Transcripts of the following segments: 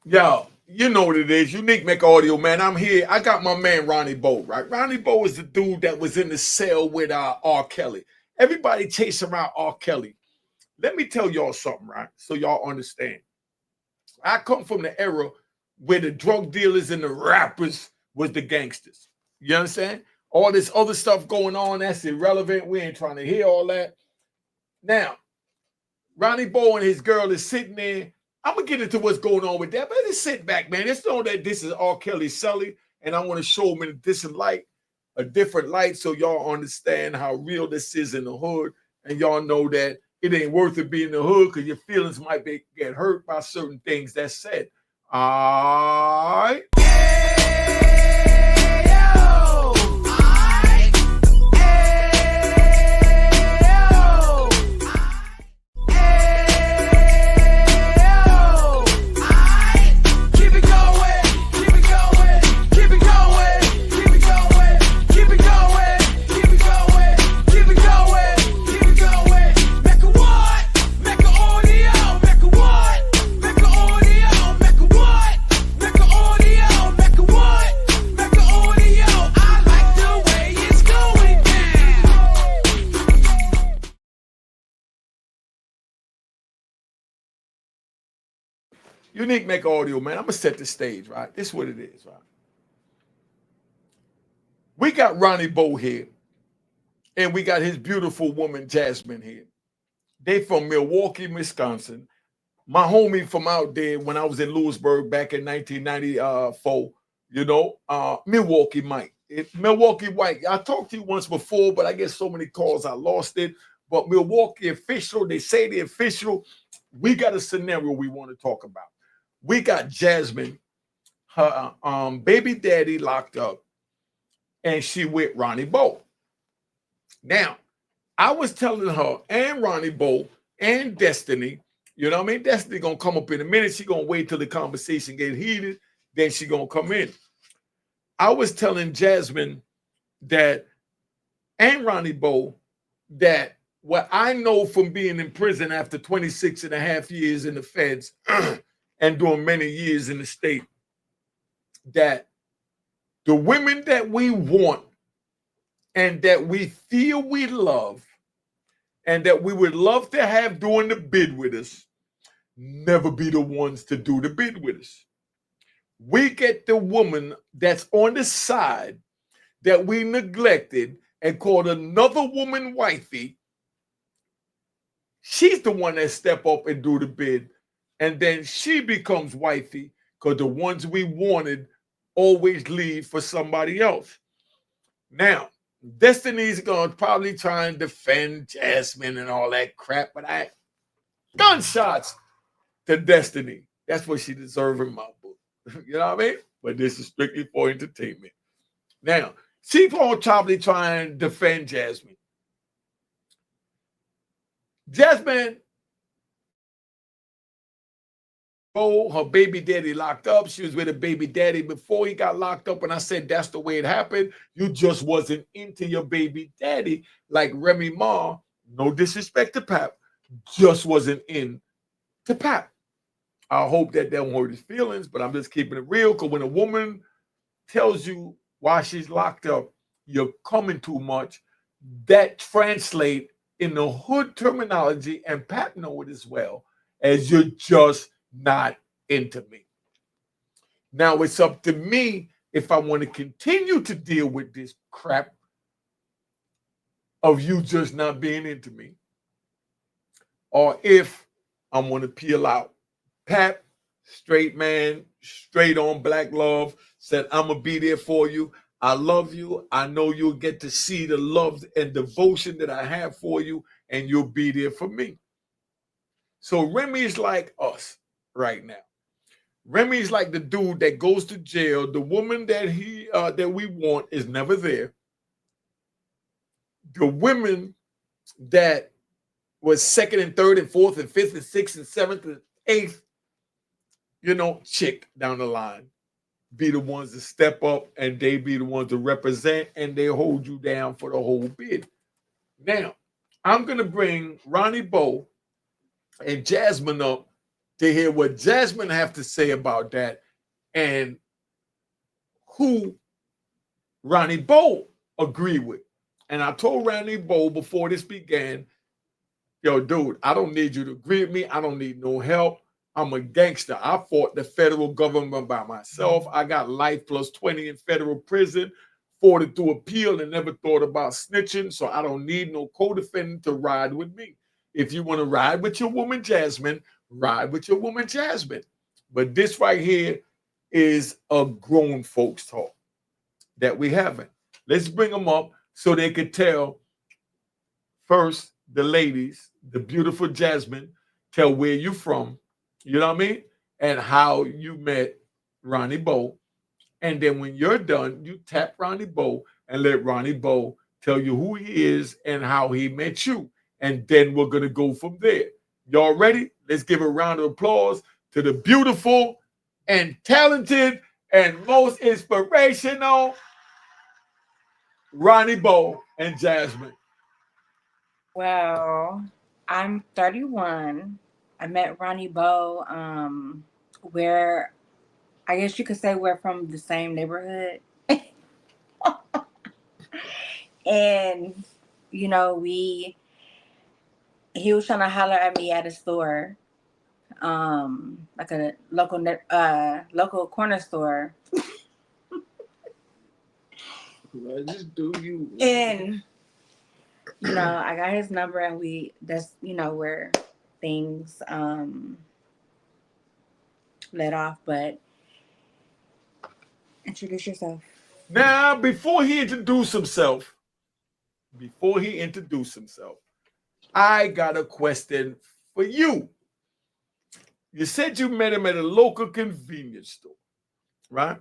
Yo, you know what it is. Unique Make Audio, man. I'm here. I got my man Ronnie Bo, right? Ronnie Bo is the dude that was in the cell with R. Kelly. Everybody chasing around R. Kelly. Let me tell y'all something, right? So y'all understand. I come from the era where the drug dealers and the rappers was the gangsters. You understand? All this other stuff going on, that's irrelevant. We ain't trying to hear all that. Now, Ronnie Bo and his girl is sitting there. I'm gonna get into what's going on with that, but just sit back, man. Just know that this is R. Kelly Sully, and I want to show them in a different light, so y'all understand how real this is in the hood, and y'all know that it ain't worth it being in the hood because your feelings might get hurt by certain things that's said. All right. Unique Make Audio, man. I'm gonna set the stage, right? This is what it is, right? We got Ronnie Bo here, and we got his beautiful woman Jasmine here. They from Milwaukee, Wisconsin. My homie from out there when I was in Lewisburg back in 1994. Milwaukee Mike. Milwaukee Mike. I talked to you once before, but I get so many calls I lost it. But Milwaukee official, they say the official. We got a scenario we want to talk about. We got Jasmine, her baby daddy locked up, and she with Ronnie Bo. Now, I was telling her and Ronnie Bo and Destiny, you know what I mean? Destiny gonna come up in a minute. She gonna wait till the conversation get heated, then she gonna come in. I was telling Jasmine that and Ronnie Bo that what I know from being in prison after 26 and a half years in the feds and doing many years in the state, that the women that we want and that we feel we love and that we would love to have doing the bid with us never be the ones to do the bid with us. We get the woman that's on the side that we neglected and called another woman wifey. She's the one that step up and do the bid, and then she becomes wifey because the ones we wanted always leave for somebody else. Now, Destiny's gonna probably try and defend Jasmine and all that crap, but I gunshots to Destiny. That's what she deserves in my book. You know what I mean? But this is strictly for entertainment. Now, she gonna probably try and defend Jasmine. Jasmine, oh, her baby daddy locked up. She was with a baby daddy before he got locked up. And I said, that's the way it happened. You just wasn't into your baby daddy like Remy Ma. No disrespect to Pap. Just wasn't in to Pap. I hope that don't hurt his feelings, but I'm just keeping it real. Because when a woman tells you why she's locked up, you're coming too much, that translate in the hood terminology, and Pap know it as well, as you're just not into me. Now it's up to me if I want to continue to deal with this crap of you just not being into me, or if I want to peel out. Pat, straight man, straight on black love, said, I'm going to be there for you. I love you. I know you'll get to see the love and devotion that I have for you, and you'll be there for me. So Remy's like us right now. Remy's like the dude that goes to jail. The woman that that we want is never there. The women that was second and third and fourth and fifth and sixth and seventh and eighth, chick down the line, be the ones to step up, and they be the ones to represent, and they hold you down for the whole bid. Now, I'm going to bring Ronnie Bo and Jasmine up to hear what Jasmine have to say about that and who Ronnie Bo agreed with. And I told Ronnie Bo before this began, yo, dude, I don't need you to agree with me. I don't need no help. I'm a gangster. I fought the federal government by myself. I got life plus 20 in federal prison, fought it through appeal and never thought about snitching. So I don't need no co-defendant to ride with me. If you want to ride with your woman Jasmine, ride with your woman Jasmine. But this right here is a grown folks talk that we haven't. Let's bring them up so they could tell first the ladies, the beautiful Jasmine, tell where you from, you know what I mean, and how you met Ronnie Bo. And then when you're done, you tap Ronnie Bo and let Ronnie Bo tell you who he is and how he met you. And then we're gonna go from there. Y'all ready? Let's give a round of applause to the beautiful and talented and most inspirational Ronnie Bo and Jasmine. Well, I'm 31. I met Ronnie Bo. Where I guess you could say we're from the same neighborhood, and we he was trying to holler at me at a store, like a local corner store, Just do you. and I got his number, and that's where things let off. But introduce yourself. Now, before he introduced himself, I got a question for you. You said you met him at a local convenience store, right?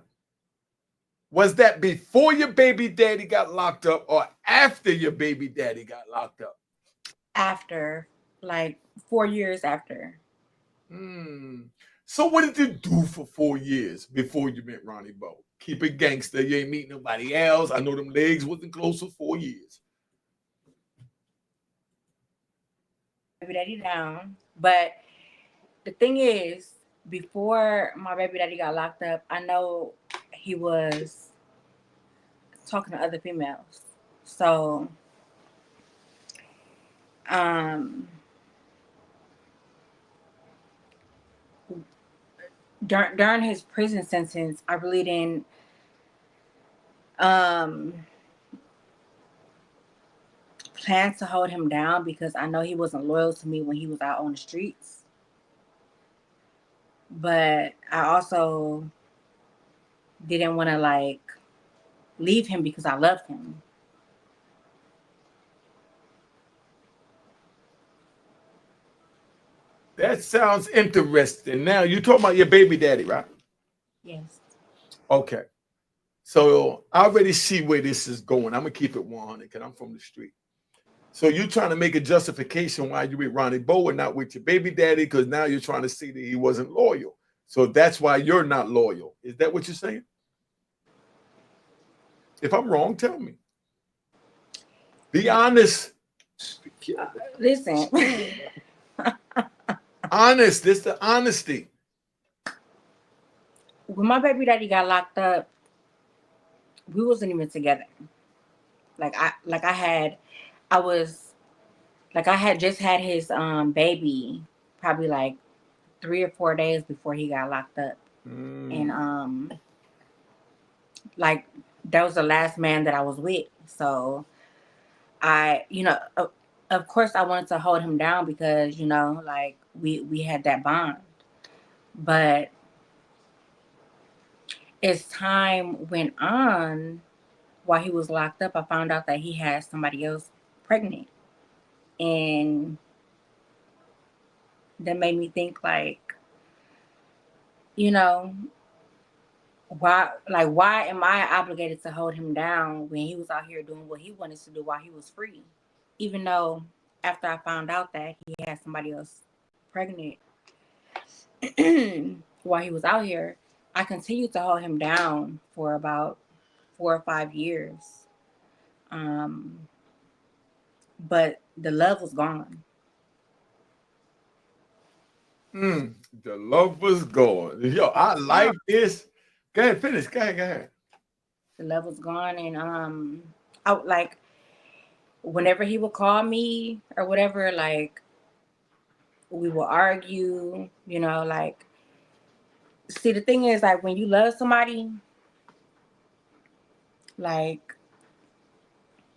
Was that before your baby daddy got locked up or after your baby daddy got locked up? After, like, 4 years after. Hmm. So what did you do for 4 years before you met Ronnie Bo? Keep it gangster. You ain't meet nobody else. I know them legs wasn't close for 4 years. Baby daddy down. But the thing is, before my baby daddy got locked up, I know he was talking to other females. So, um, during his prison sentence, I really didn't um, plan to hold him down because I know he wasn't loyal to me when he was out on the streets. But I also didn't want to like leave him because I loved him. That sounds interesting. Now you talking about your baby daddy, right? Yes. Okay. So I already see where this is going. I'm gonna keep it 100 because I'm from the street. So you're trying to make a justification why you with Ronnie Bo and not with your baby daddy because now you're trying to see that he wasn't loyal. So that's why you're not loyal. Is that what you're saying? If I'm wrong, tell me. Be honest. Listen, Honest. This the honesty. when my baby daddy got locked up, we wasn't even together. I was I had just had his baby probably like 3 or 4 days before he got locked up. And Mm. like that was the last man that I was with. So I, of course I wanted to hold him down because, like we had that bond. But as time went on, while he was locked up, I found out that he had somebody else pregnant. And that made me think like, you know, why am I obligated to hold him down when he was out here doing what he wanted to do while he was free? Even though after I found out that he had somebody else pregnant while he was out here, I continued to hold him down for about 4 or 5 years. Um, but the love was gone. The love was gone. Yo, I Gone. like this. Go ahead, finish. Go ahead, go ahead. The love was gone, and I like whenever he would call me or whatever, like we will argue. Like, see, the thing is, like, when you love somebody, like,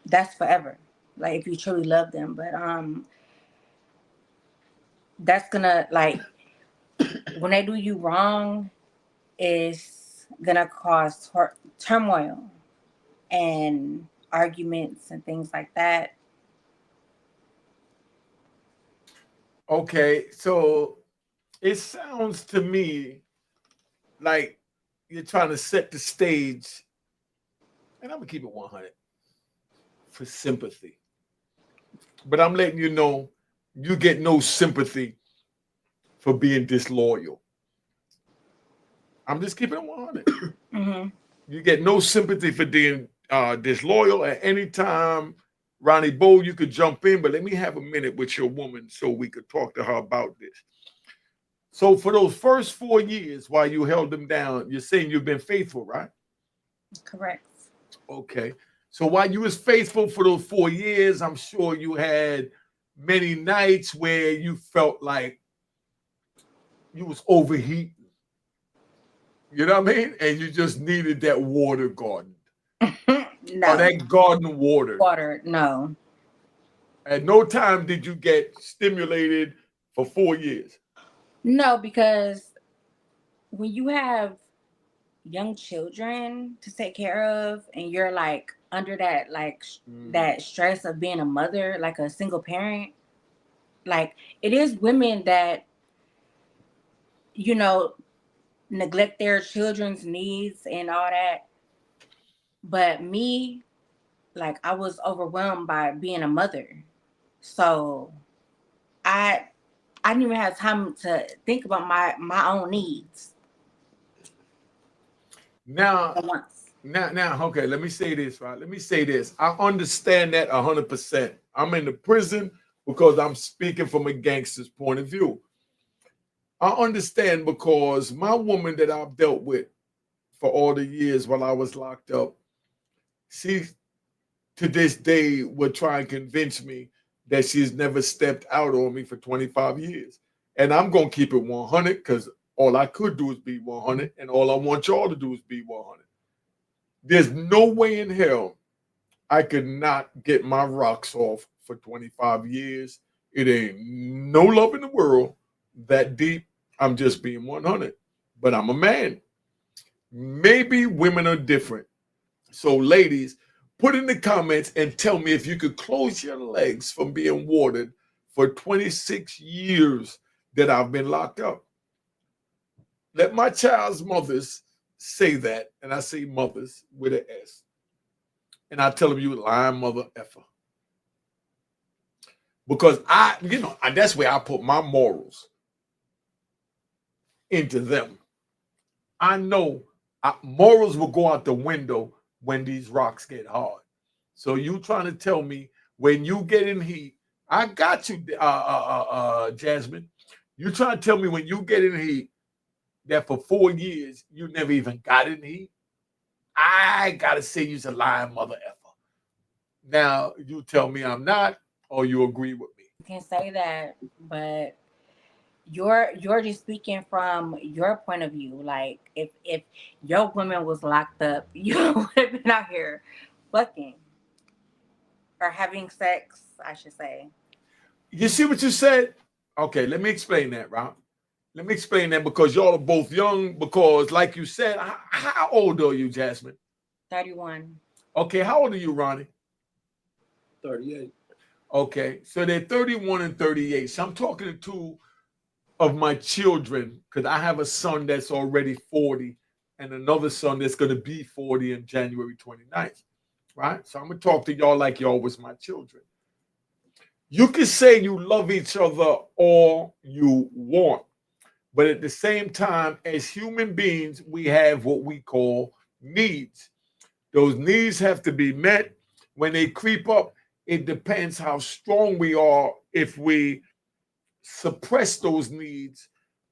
that's forever. Like, if you truly love them, but that's gonna, like, when they do you wrong, is gonna cause turmoil and arguments and things like that. Okay, so it sounds to me like you're trying to set the stage, and I'm gonna keep it 100 for sympathy. But I'm letting you know you get no sympathy for being disloyal. I'm just keeping it 100. Hmm. You get no sympathy for being disloyal at any time. Ronnie Bo, you could jump in, but let me have a minute with your woman so we could talk to her about this. So, for those first 4 years while you held them down, you're saying you've been faithful, right? Correct. Okay. So, while you was faithful for those 4 years, I'm sure you had many nights where you felt like you was overheating. You know what I mean? And you just needed that water garden or No. that garden watered. Water, no. At no time did you get stimulated for 4 years. No, because when you have young children to take care of and you're like under that, like Mm. that stress of being a mother, like a single parent, like it is women that, you know, neglect their children's needs and all that. But me, like, I was overwhelmed by being a mother. So I I didn't even have time to think about my own needs Now, at once. okay, let me say this, right? Let me say this. I understand that 100%. I'm in the prison because I'm speaking from a gangster's point of view. I understand because my woman that I've dealt with for all the years while I was locked up, she to this day would try and convince me that she's never stepped out on me for 25 years. And I'm going to keep it 100 because all I could do is be 100, and all I want y'all to do is be 100. There's no way in hell I could not get my rocks off for 25 years. It ain't no love in the world that deep. I'm just being 100. But I'm a man. Maybe women are different. So, ladies, put in the comments and tell me if you could close your legs from being watered for 26 years that I've been locked up. Let my child's mothers say that, and I say mothers with an S, and I tell them you lying mother effer. Because that's where I put my morals into them. I know morals will go out the window when these rocks get hard. So you trying to tell me when you get in heat, I got you, Jasmine. You trying to tell me when you get in heat that for 4 years you never even got in heat? I gotta say you's a lying mother effer. Now you tell me I'm not, or you agree with me. You can say that, but you're just speaking from your point of view. Like, if your woman was locked up, you would have been out here fucking or having sex, I should say. You see what you said? Okay, let me explain that, Rob. Let me explain that because y'all are both young. Because, like you said, how old are you, Jasmine? 31. Okay, how old are you, Ronnie? 38. Okay, so they're 31 and 38. So I'm talking to two of my children because I have a son that's already 40 and another son that's going to be 40 on January 29th, right? So I'm going to talk to y'all like y'all was my children. You can say you love each other all you want, but at the same time, as human beings, we have what we call needs. Those needs have to be met. When they creep up, it depends how strong we are. If we suppress those needs,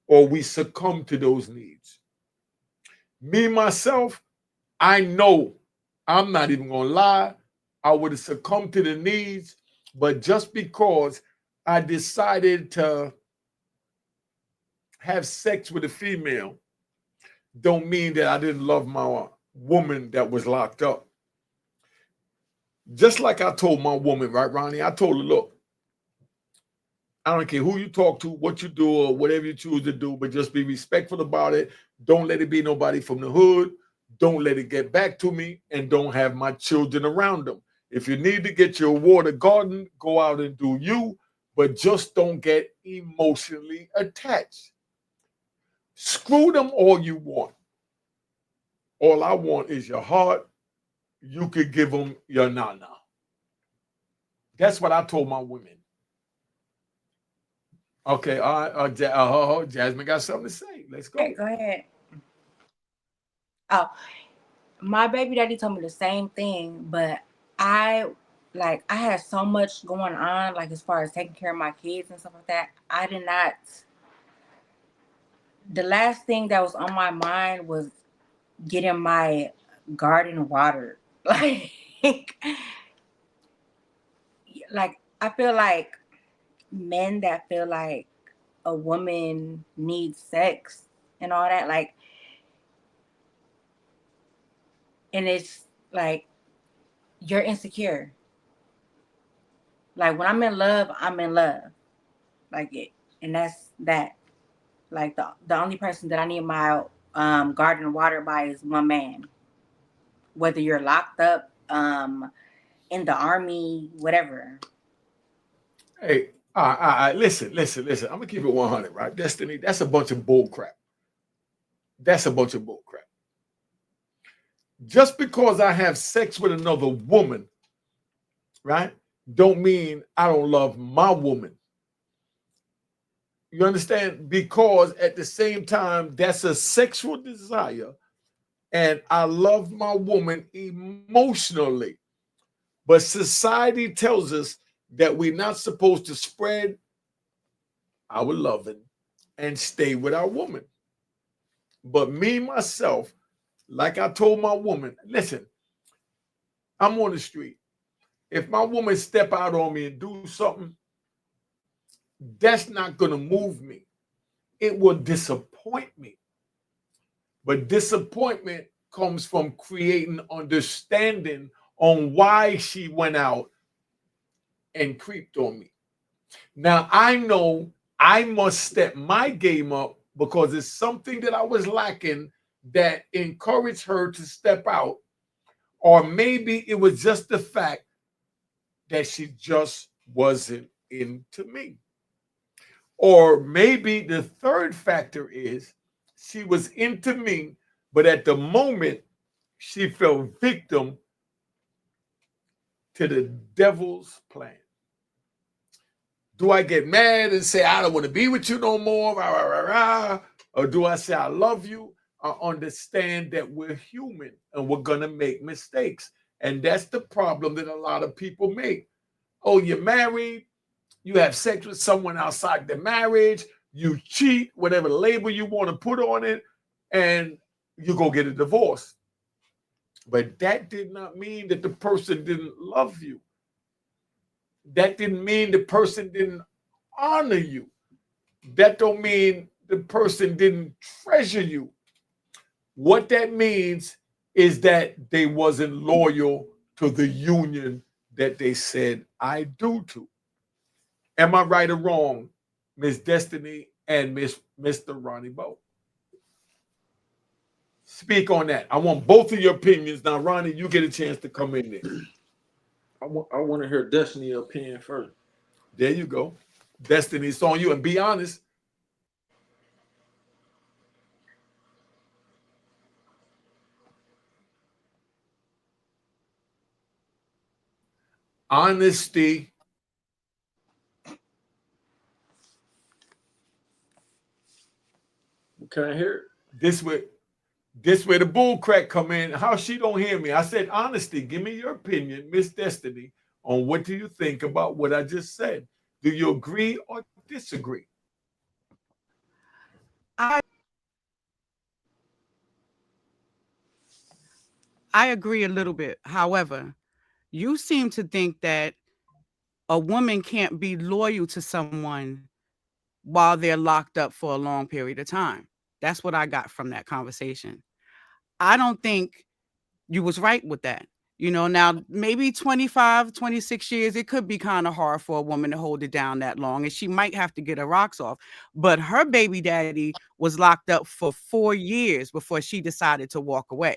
or we succumb to those needs. Me, myself, I know I'm not even going to lie. I would have succumbed to the needs, but just because I decided to have sex with a female don't mean that I didn't love my woman that was locked up. Just like I told my woman, right, Ronnie? I told her, look, I don't care who you talk to, what you do, or whatever you choose to do, but just be respectful about it. Don't let it be nobody from the hood. Don't let it get back to me, and don't have my children around them. If you need to get your water garden, go out and do you, but just don't get emotionally attached. Screw them all you want. All I want is your heart. You could give them your nana. That's what I told my women. Okay, all right, Jasmine got something to say. Let's go. Hey, go ahead. Oh, my baby daddy told me the same thing, but I I had so much going on, like as far as taking care of my kids and stuff like that. I did not. The last thing that was on my mind was getting my garden watered. Like I feel like men that feel like a woman needs sex and all that, like, and it's like you're insecure. Like when I'm in love, I'm in love. Like it, and that's that. Like the only person that I need my garden watered by is one man. Whether you're locked up, in the army, whatever. Hey, listen. I'm gonna keep it 100, right? Destiny, that's a bunch of bull crap. That's a bunch of bull crap. Just because I have sex with another woman, right, don't mean I don't love my woman. You understand? Because at the same time, that's a sexual desire, and I love my woman emotionally. But society tells us that we're not supposed to spread our loving and stay with our woman. But me, myself, like I told my woman, listen, I'm on the street. If my woman step out on me and do something, that's not going to move me. It will disappoint me. But disappointment comes from creating understanding on why she went out and creeped on me. Now I know I must step my game up because it's something that I was lacking that encouraged her to step out, or maybe it was just the fact that she just wasn't into me. Or maybe the third factor is she was into me, but at the moment she fell victim to the devil's plan. Do I get mad and say, I don't want to be with you no more? Rah, rah, rah, rah? Or do I say, I love you? I understand that we're human and we're going to make mistakes. And that's the problem that a lot of people make. Oh, you're married. You have sex with someone outside the marriage. You cheat, whatever label you want to put on it, and you go get a divorce. But that did not mean that the person didn't love you. That didn't mean the person didn't honor you. That don't mean the person didn't treasure you. What that means is that they wasn't loyal to the union that they said I do to. Am I right or wrong, Miss Destiny and Mr. Ronnie Bo? Speak on that. I want both of your opinions. Now, Ronnie, you get a chance to come in there. I want to hear Destiny opinion first. There you go. Destiny, it's on you. And be honest. Honesty. Can I hear it? This way the bull crack come in. How she don't hear me? I said honesty. Give me your opinion, Miss Destiny, on what do you think about what I just said. Do you agree or disagree? I agree a little bit. However, you seem to think that a woman can't be loyal to someone while they're locked up for a long period of time. That's what I got from that conversation. I don't think you was right with that. Now maybe 25, 26 years, it could be kind of hard for a woman to hold it down that long, and she might have to get her rocks off. But her baby daddy was locked up for 4 years before she decided to walk away.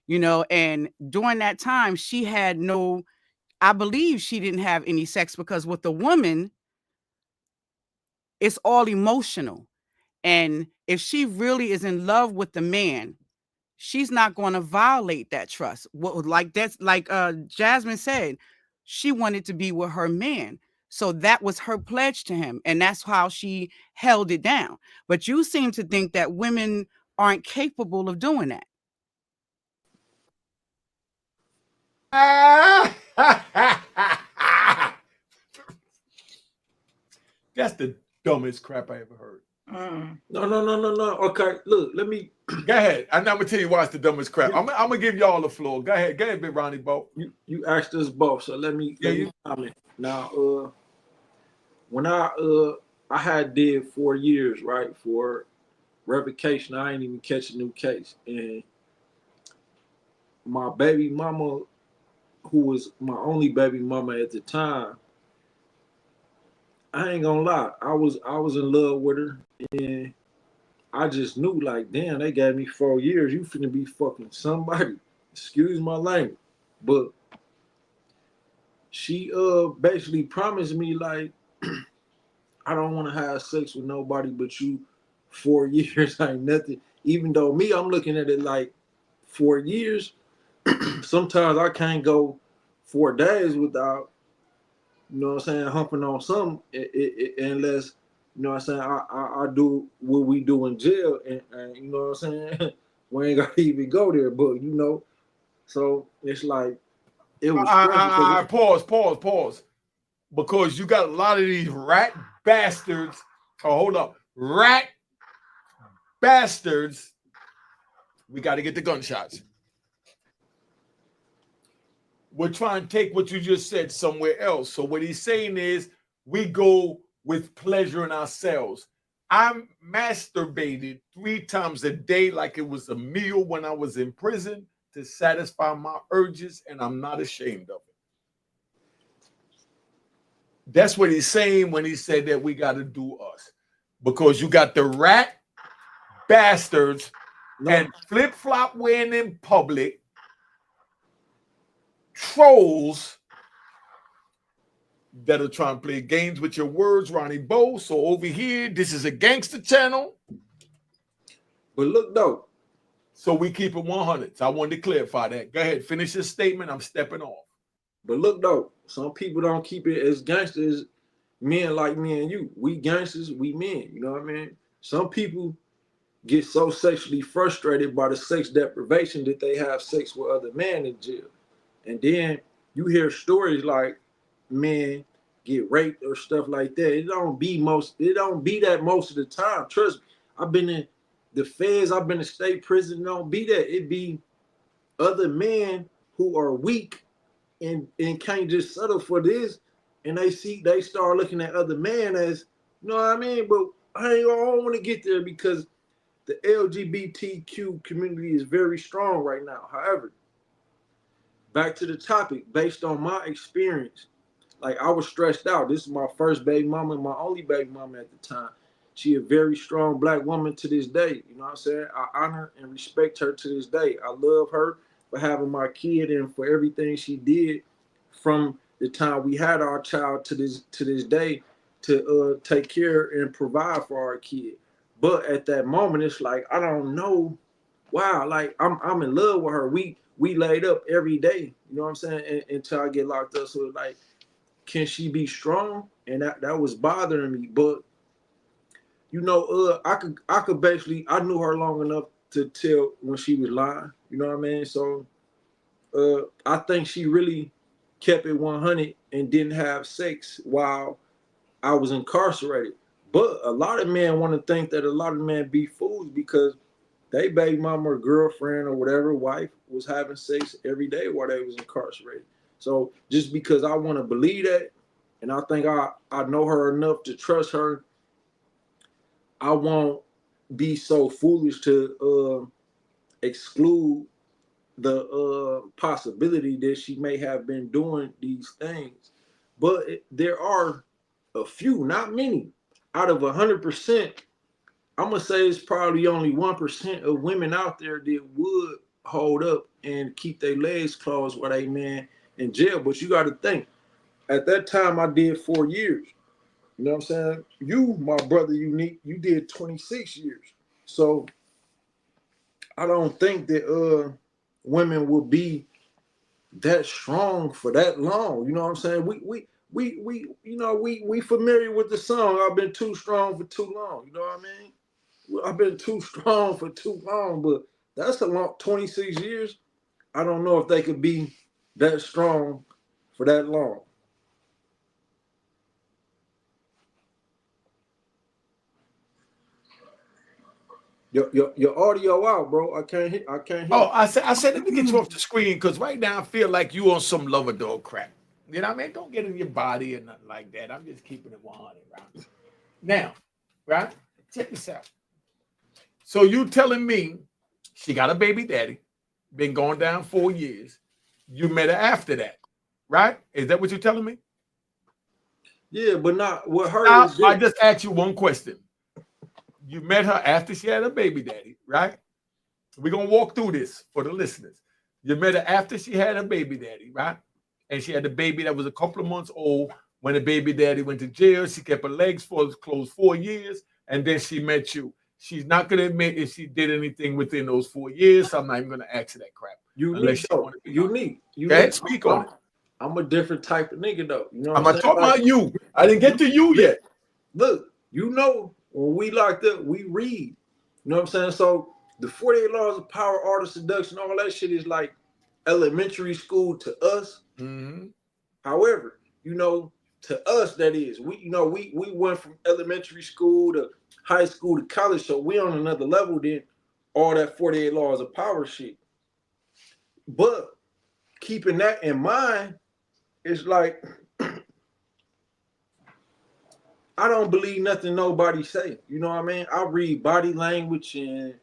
And during that time, she had no, I believe she didn't have any sex, because with the woman, it's all emotional. And if she really is in love with the man, she's not going to violate that trust. Like that's like Jasmine said, she wanted to be with her man. So that was her pledge to him. And that's how she held it down. But you seem to think that women aren't capable of doing that. That's the dumbest crap I ever heard. No. Okay, look, let me. Go ahead. I'm gonna tell you why it's the dumbest crap. I'm gonna give y'all the floor. Go ahead, Big Ronnie Bo. You asked us both, so let me comment. Now, when I had did 4 years, right, for revocation, I ain't even catch a new case, and my baby mama, who was my only baby mama at the time, I ain't gonna lie, I was in love with her, and I just knew, like, damn, they gave me 4 years. You finna be fucking somebody. Excuse my language. But she basically promised me, like, I don't want to have sex with nobody but you. 4 years ain't nothing. Even though me, I'm looking at it like 4 years. Sometimes I can't go 4 days without, you know what I'm saying, humping on something, unless, you know what I'm saying, I do what we do in jail, and you know what I'm saying, we ain't gotta even go there, but so it's like, it was stressful because Pause. Because you got a lot of these rat bastards. Oh, hold up. Rat bastards. We got to get the gunshots. We're trying to take what you just said somewhere else. So what he's saying is we go with pleasure in ourselves. I masturbated 3 times a day like it was a meal when I was in prison to satisfy my urges, and I'm not ashamed of it. That's what he's saying when he said that we got to do us. Because you got the rat bastards and flip-flop wearing in public trolls that are trying to play games with your words, Ronnie Bo. So over here, this is a gangster channel. But look though. So we keep it 100. So I wanted to clarify that. Go ahead, finish your statement. I'm stepping off. But look though, some people don't keep it as gangsters. Men like me and you, we gangsters, we men. You know what I mean? Some people get so sexually frustrated by the sex deprivation that they have sex with other men in jail. And then you hear stories like men get raped or stuff like that. It don't be that most of the time. Trust me. I've been in the feds, I've been in state prison. It don't be that. It be other men who are weak and can't just settle for this. And they start looking at other men as, you know what I mean? But I don't want to get there because the LGBTQ community is very strong right now. However, back to the topic, based on my experience, like, I was stressed out. This is my first baby mama and my only baby mama at the time. She a very strong black woman to this day. You know what I'm saying? I honor and respect her to this day. I love her for having my kid and for everything she did from the time we had our child to this day to take care and provide for our kid. But at that moment, it's like, I don't know. Wow, like, I'm in love with her. We laid up every day. You know what I'm saying? Until I get locked up. So like, can she be strong? And that was bothering me. But I could basically, I knew her long enough to tell when she was lying. You know what I mean? So I think she really kept it 100 and didn't have sex while I was incarcerated. But a lot of men want to think that a lot of men be fools because they baby mama or girlfriend or whatever wife was having sex every day while they was incarcerated. So just because I want to believe that, and I think I know her enough to trust her, I won't be so foolish to exclude the possibility that she may have been doing these things. But there are a few, not many, out of 100%. I'm gonna say it's probably only 1% of women out there that would hold up and keep their legs closed while they man in jail. But you got to think, at that time I did 4 years. You know what I'm saying? You, my brother, Unique, you did 26 years. So I don't think that women will be that strong for that long. You know what I'm saying? We familiar with the song. I've been too strong for too long. You know what I mean? Well, I've been too strong for too long, but that's a long 26 years. I don't know if they could be that strong for that long. Your audio out, bro. I can't hear. Oh, I said, let me get you off the screen because right now I feel like you on some lover dog crap. You know what I mean? Don't get in your body or nothing like that. I'm just keeping it 100, right? Now, right? Check this out. So you telling me she got a baby daddy, been going down 4 years. You met her after that, right? Is that what you're telling me? Yeah, but not with her Now, is I different. just asked you one question. You met her after she had a baby daddy, right? We're gonna walk through this for the listeners. You met her after she had a baby daddy, right? And she had a baby that was a couple of months old when the baby daddy went to jail. She kept her legs closed 4 years, and then she met you. She's not gonna admit if she did anything within those 4 years. So I'm not even gonna ask her that crap unless Unique she though. want to be honest. Go Unique. ahead, speak on it. I'm a different type of nigga though. You know what I'm I'm not saying? talking Like about you. I didn't get to you yet. look, when we locked up, we read. You know what I'm saying? So the 48 laws of power, art of seduction, all that shit is like elementary school to us. Mm-hmm. However, to us that is, we went from elementary school to high school to college, so we on another level than all that 48 laws of power shit. But keeping that in mind, it's like I don't believe nothing nobody say. You know what I mean? I read body language and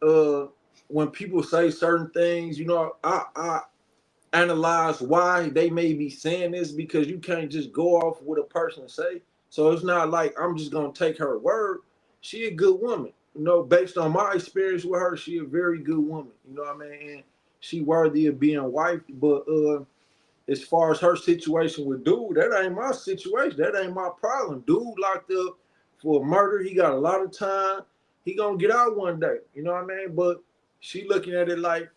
uh when people say certain things, I analyze why they may be saying this because you can't just go off what a person say. So it's not like I'm just gonna take her word. She a good woman. Based on my experience with her, she a very good woman. You know what I mean? And she worthy of being wife. But as far as her situation with dude, that ain't my situation. That ain't my problem. Dude locked up for murder. He got a lot of time. He gonna get out one day. You know what I mean? But she looking at it like,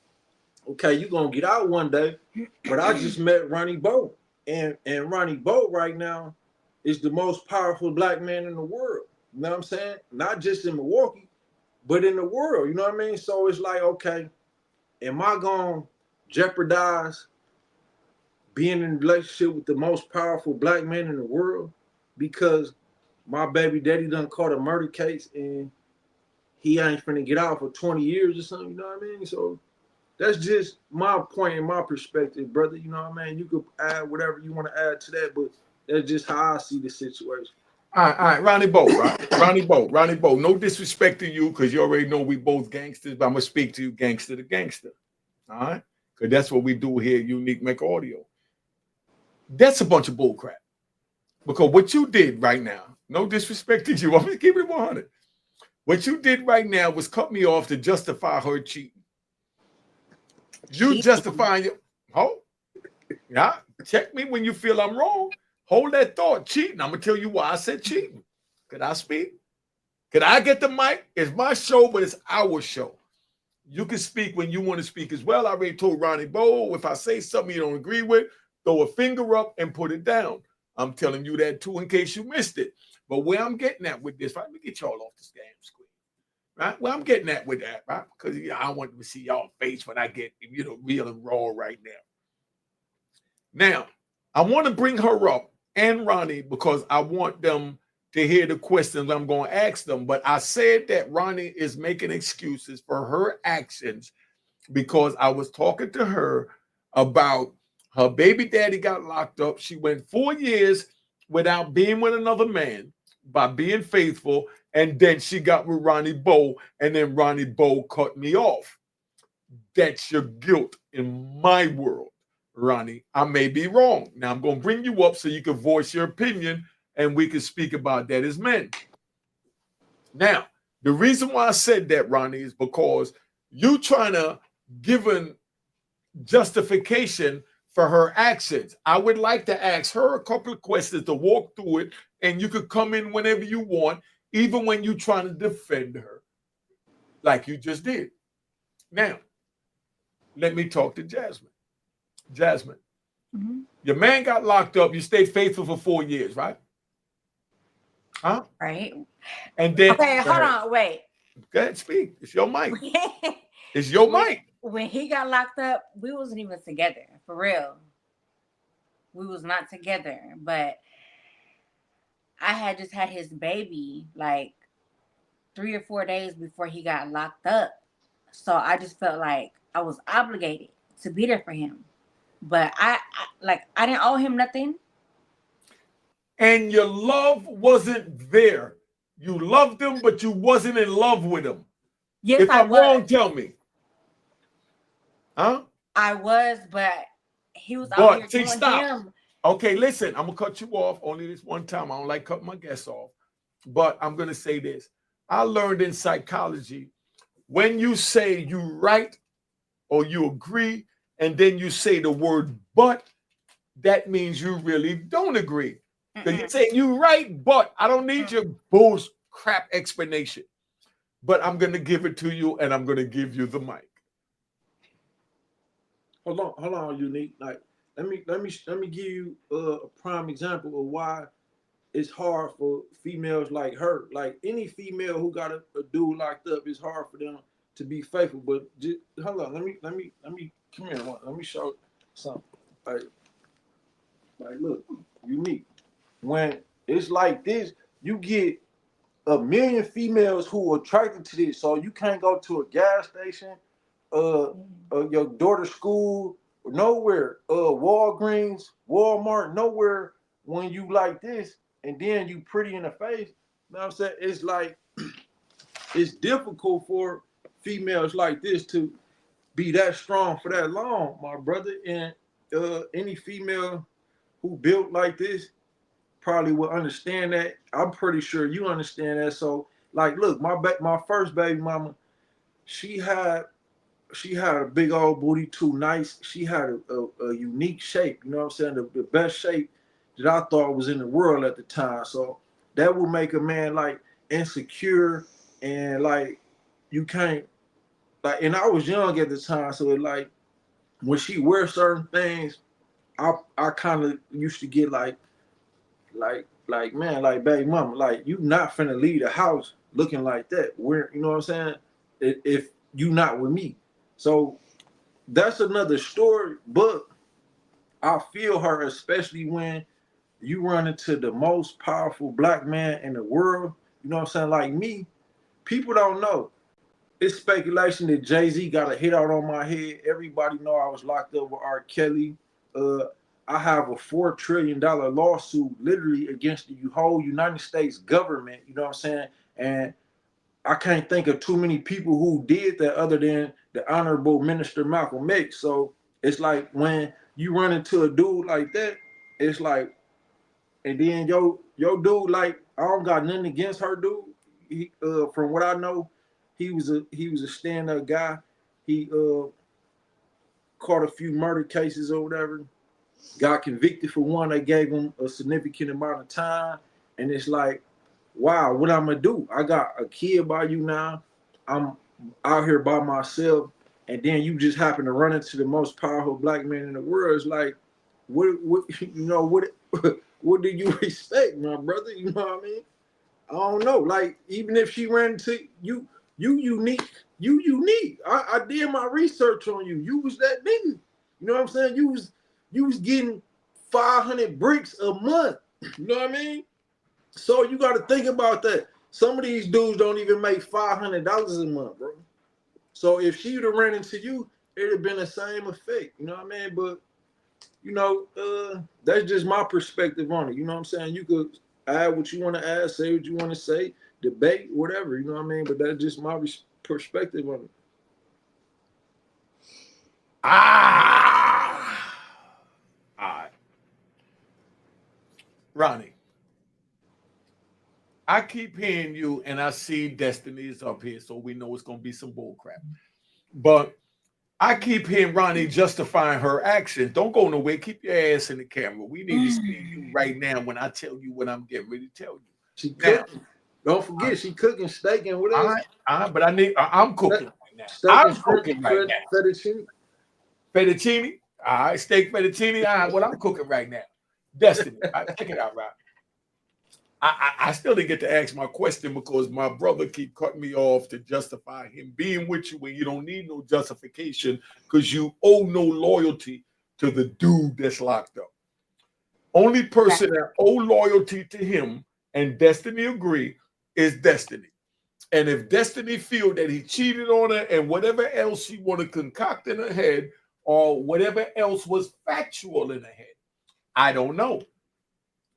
okay, you gonna get out one day. But I just met Ronnie Bo. And Ronnie Bo right now is the most powerful black man in the world. You know what I'm saying? Not just in Milwaukee, but in the world. You know what I mean? So it's like, okay, am I gonna jeopardize being in a relationship with the most powerful black man in the world because my baby daddy done caught a murder case and he ain't finna get out for 20 years or something, you know what I mean? So that's just my point and my perspective, brother. You know what I mean? You could add whatever you want to add to that, but that's just how I see the situation. All right, Ronnie Bo, right? Ronnie Bo. No disrespect to you because you already know we both gangsters, but I'm gonna speak to you gangster to gangster. All right, because that's what we do here at Unique Mecca Audio. That's a bunch of bull crap. Because what you did right now, no disrespect to you, I'm gonna keep it 100. What you did right now was cut me off to justify her cheating. You Cheating. justifying your yeah. Check me when you feel I'm wrong. Hold that thought. Cheating. I'm gonna tell you why I said cheating. Could I speak? Could I get the mic? It's my show, but it's our show. You can speak when you want to speak as well. I already told Ronnie Bo, if I say something you don't agree with, throw a finger up and put it down. I'm telling you that too in case you missed it. But where I'm getting at with this, right? Let me get y'all off this damn screen. Right? Where I'm getting at with that, right? Because I want to see y'all face when I get real and raw right now. Now, I want to bring her up and Ronnie because I want them to hear the questions I'm going to ask them. But I said that Ronnie is making excuses for her actions because I was talking to her about her baby daddy got locked up. She went 4 years without being with another man by being faithful. And then she got with Ronnie Bo, and then Ronnie Bo cut me off. That's your guilt in my world, Ronnie. I may be wrong. Now I'm going to bring you up so you can voice your opinion and we can speak about that as men. Now, the reason why I said that, Ronnie, is because you trying to give an justification for her actions. I would like to ask her a couple of questions to walk through it, and you could come in whenever you want, even when you're trying to defend her, like you just did. Now, let me talk to Jasmine. Jasmine, your man got locked up. You stayed faithful for 4 years, right? Huh? Right. And then Okay, hold on, wait. Go ahead, speak. It's your mic. It's your mic. When he got locked up, we wasn't even together, for real. We was not together, but I had just had his baby like 3 or 4 days before he got locked up. So I just felt like I was obligated to be there for him. But I didn't owe him nothing. And your love wasn't there. You loved him, but you wasn't in love with him. Yes, if I'm was. wrong, tell me. Huh? I was, but he was out here doing him. Okay, listen, I'm gonna cut you off only this one time. I don't like cutting my guests off, but I'm gonna say this. I learned in psychology when you say you right or you agree, and then you say the word but, that means you really don't agree. Because you say you right, but I don't need your bullshit crap explanation. But I'm gonna give it to you, and I'm gonna give you the mic. Hold on, Unique. Like, let me give you a prime example of why it's hard for females like her. Like any female who got a dude locked up, it's hard for them to be faithful. But just, hold on, let me come here. Let me show something. Like look, Unique. When it's like this, you get a million females who are attracted to this. So you can't go to a gas station, your daughter's school, nowhere, Walgreens, Walmart, nowhere when you like this, and then you pretty in the face. You know what I'm saying? It's like it's difficult for females like this to be that strong for that long, my brother. And any female who built like this probably will understand that. I'm pretty sure you understand that. So, like, look, my first baby mama, she had a big old booty, too nice. She had a unique shape. You know what I'm saying? The best shape that I thought was in the world at the time. So that will make a man like insecure and like you can't like. And I was young at the time, so it like when she wears certain things, I kind of used to get like man, like baby mama, like you not finna leave the house looking like that. Where you know what I'm saying? If you not with me, so that's another story. But I feel her, especially when you run into the most powerful black man in the world. You know what I'm saying? Like me, people don't know. It's speculation that Jay-Z got a hit out on my head. Everybody know I was locked up with R. Kelly. Uh, I have a $4 trillion lawsuit literally against the whole United States government. You know what I'm saying? And I can't think of too many people who did that other than the Honorable Minister Malcolm X. So it's like when you run into a dude like that, it's like, and then yo dude, like I don't got nothing against her dude. He, from what I know, he was a stand-up guy. He caught a few murder cases or whatever. Got convicted for one. They gave him a significant amount of time, and it's like, wow, what I'm gonna do? I got a kid by you now. I'm out here by myself, and then you just happen to run into the most powerful black man in the world. It's like, what what do you respect, my brother? You know what I mean? I don't know. Like, even if she ran into you, you unique. You unique. I did my research on you. You was that nigga. You know what I'm saying? You was getting 500 bricks a month. You know what I mean? So you got to think about that. Some of these dudes don't even make $500 a month, bro. So if she would have ran into you, it'd have been the same effect. You know what I mean? But you know, that's just my perspective on it. You know what I'm saying? You could add what you want to add, say what you want to say, debate, whatever. You know what I mean? But that's just my perspective on it. All right. Ronnie, I keep hearing you, and I see Destiny is up here, so we know it's going to be some bull crap. But I keep hearing Ronnie justifying her actions. Don't go nowhere. Keep your ass in the camera. We need to see you right now when I tell you what I'm getting ready to tell you. She cooking. Don't forget, she cooking steak and what else? But I'm cooking right now. Steak I'm and shrimp, cooking right now. fettuccine. Fettuccine. All right, steak fettuccine. All right, what I'm cooking right now. Destiny. All right, check it out, right? I still didn't get to ask my question because my brother keep cutting me off to justify him being with you when you don't need no justification because you owe no loyalty to the dude that's locked up. Only person that owe loyalty to him, and Destiny agree, is Destiny. And if Destiny feel that he cheated on her and whatever else she want to concoct in her head or whatever else was factual in her head, I don't know.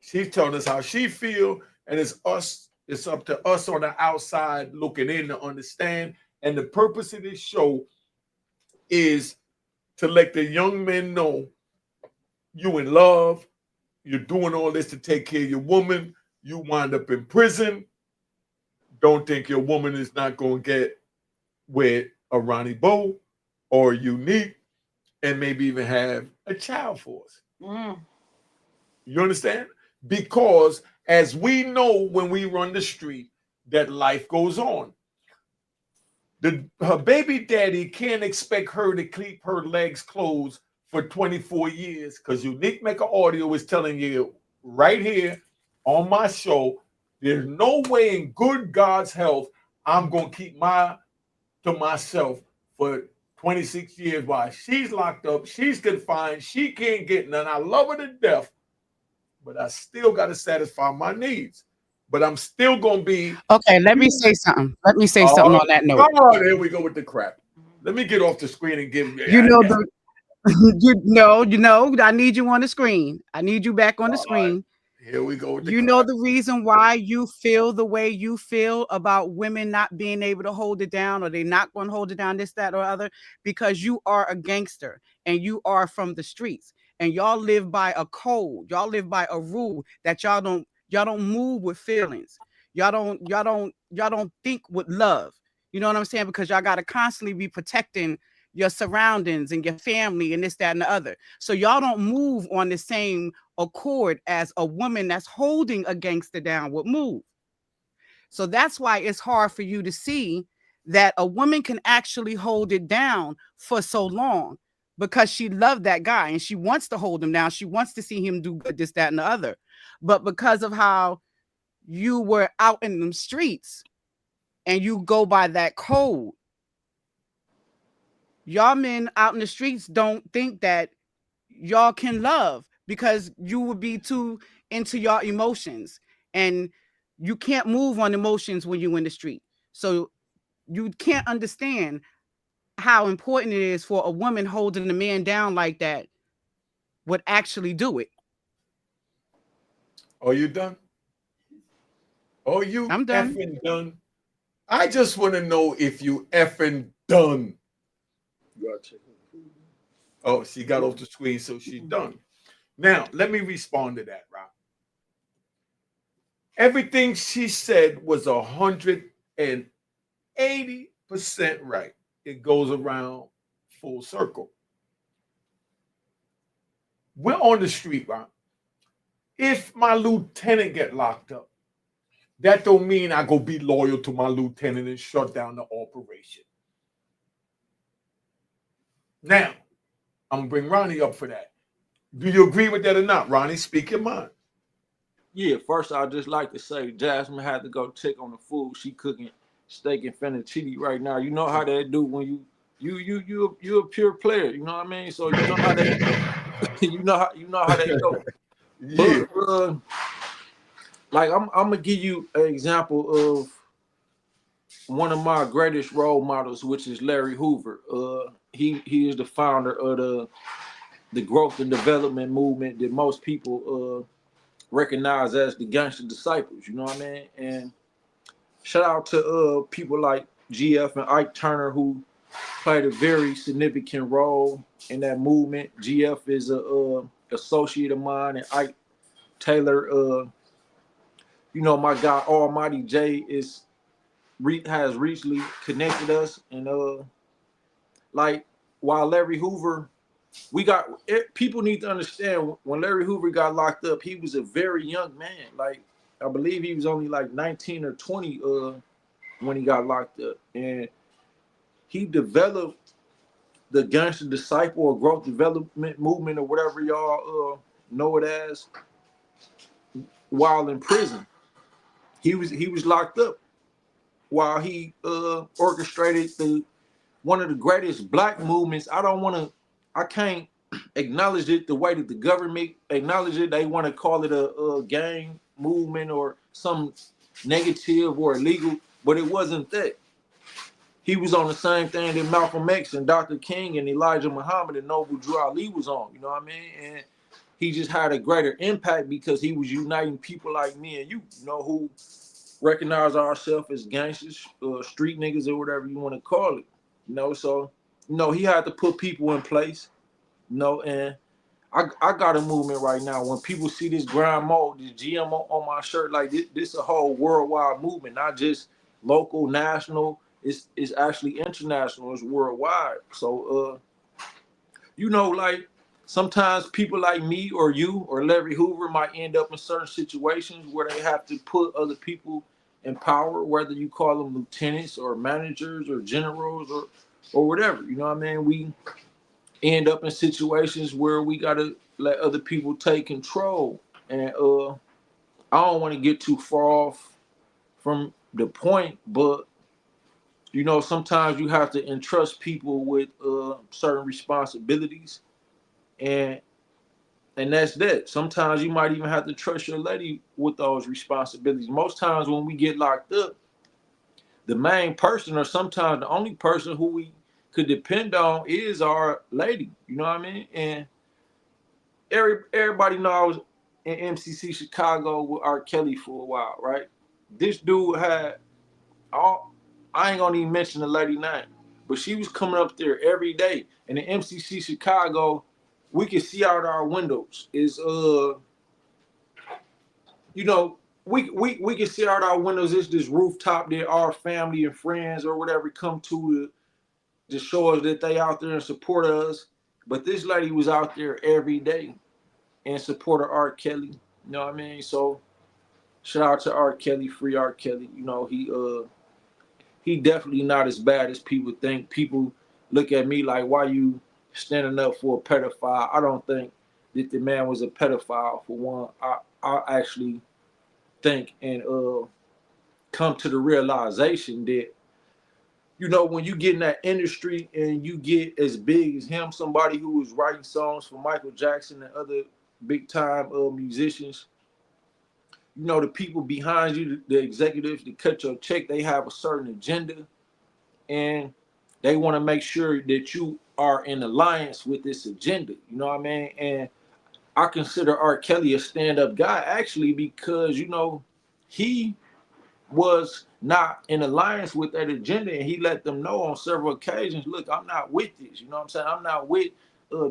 She's telling us how she feel, and it's up to us on the outside looking in to understand. And the purpose of this show is to let the young men know you in love, you're doing all this to take care of your woman, you wind up in prison. Don't think your woman is not going to get with a Ronnie Bo or Unique and maybe even have a child for us. You understand? Because as we know when we run the street, that life goes on. Her baby daddy can't expect her to keep her legs closed for 24 years because Unique Mecca Audio is telling you right here on my show, there's no way in good God's health I'm going to keep to myself for 26 years while she's locked up, she's confined, she can't get none. I love her to death, but I still got to satisfy my needs. But I'm still going to be... Okay, let me say something. Let me say something on that note. Oh, here we go with the crap. Let me get off the screen and give you... You know, I need you on the screen. I need you back on the screen. Here we go with the You know the reason why you feel the way you feel about women not being able to hold it down, or they not going to hold it down, this, that, or other, because you are a gangster and you are from the streets and y'all live by a code. Y'all live by a rule that y'all don't move with feelings. Y'all don't think with love. You know what I'm saying? Because y'all got to constantly be protecting your surroundings and your family and this, that, and the other. So y'all don't move on the same accord as a woman that's holding a gangster down would move. So that's why it's hard for you to see that a woman can actually hold it down for so long because she loved that guy and she wants to hold him down. She wants to see him do good, this, that, and the other. But because of how you were out in the streets and you go by that code, y'all men out in the streets don't think that y'all can love because you would be too into your emotions and you can't move on emotions when you're in the street. So you can't understand how important it is for a woman holding a man down like that would actually do it. Are you done? Are you I'm done. effing done? I just want to know if you effing done. Oh, she got off the screen, so she's done. Now, let me respond to that, Rob. Everything she said was 180% right. It goes around full circle. We're on the street, Rob. If my lieutenant get locked up, that don't mean I go be loyal to my lieutenant and shut down the operation. Now, I'm gonna bring Ronnie up for that. Do you agree with that or not, Ronnie? Speak your mind. Yeah, first I'd just like to say Jasmine had to go check on the food. She cooking steak and fettuccine right now. You know how they do when you a pure player. You know what I mean? So you know how they you know how they go. Yeah. But like I'm gonna give you an example of one of my greatest role models, which is Larry Hoover. He is the founder of the growth and development movement that most people recognize as the gangster disciples. You know what I mean? And shout out to people like GF and Ike Turner who played a very significant role in that movement. GF is a associate of mine, and Ike Taylor, you know, my guy Almighty J has recently connected us, and like while Larry Hoover, people need to understand when Larry Hoover got locked up, he was a very young man. Like I believe he was only like 19 or 20 when he got locked up, and he developed the gangster disciple or growth development movement or whatever y'all know it as while in prison. He was locked up while he orchestrated the one of the greatest black movements. I can't acknowledge it the way that the government acknowledge it. They want to call it a gang movement or some negative or illegal, but it wasn't that. He was on the same thing that Malcolm X and Dr. King and Elijah Muhammad and Noble Drew Ali was on. You know what I mean? And he just had a greater impact because he was uniting people like me and you know, who recognize ourselves as gangsters, street niggas, or whatever you want to call it. You know, so he had to put people in place. You know, and I got a movement right now. When people see this grind mode, this GM on my shirt, like this a whole worldwide movement, not just local, national. It's actually international. It's worldwide. So you know, like sometimes people like me or you or Larry Hoover might end up in certain situations where they have to put other people in power, whether you call them lieutenants or managers or generals or whatever. You know what I mean? We end up in situations where we gotta let other people take control. And I don't want to get too far off from the point, but you know, sometimes you have to entrust people with certain responsibilities, and that's that. Sometimes you might even have to trust your lady with those responsibilities. Most times when we get locked up, the main person or sometimes the only person who we could depend on is our lady. You know what I mean? And everybody knows in MCC Chicago with R. Kelly for a while, right? This dude had all, I ain't gonna even mention the lady name, but she was coming up there every day. And in MCC Chicago, we could see out our windows. You know, we can see out our windows. It's this rooftop that our family and friends or whatever come to show us that they out there and support us. But this lady was out there every day in support of R. Kelly. You know what I mean? So shout out to R. Kelly, free R. Kelly. You know, he definitely not as bad as people think. People look at me like, why you standing up for a pedophile? I don't think that the man was a pedophile for one. I actually think and come to the realization that, you know, when you get in that industry and you get as big as him, somebody who was writing songs for Michael Jackson and other big time musicians, you know, the people behind you, the executives that cut your check, they have a certain agenda and they want to make sure that you are in alliance with this agenda. You know what I mean? And I consider R. Kelly a stand-up guy actually because, you know, he was not in alliance with that agenda, and he let them know on several occasions, look, I'm not with this. You know what I'm saying? I'm not with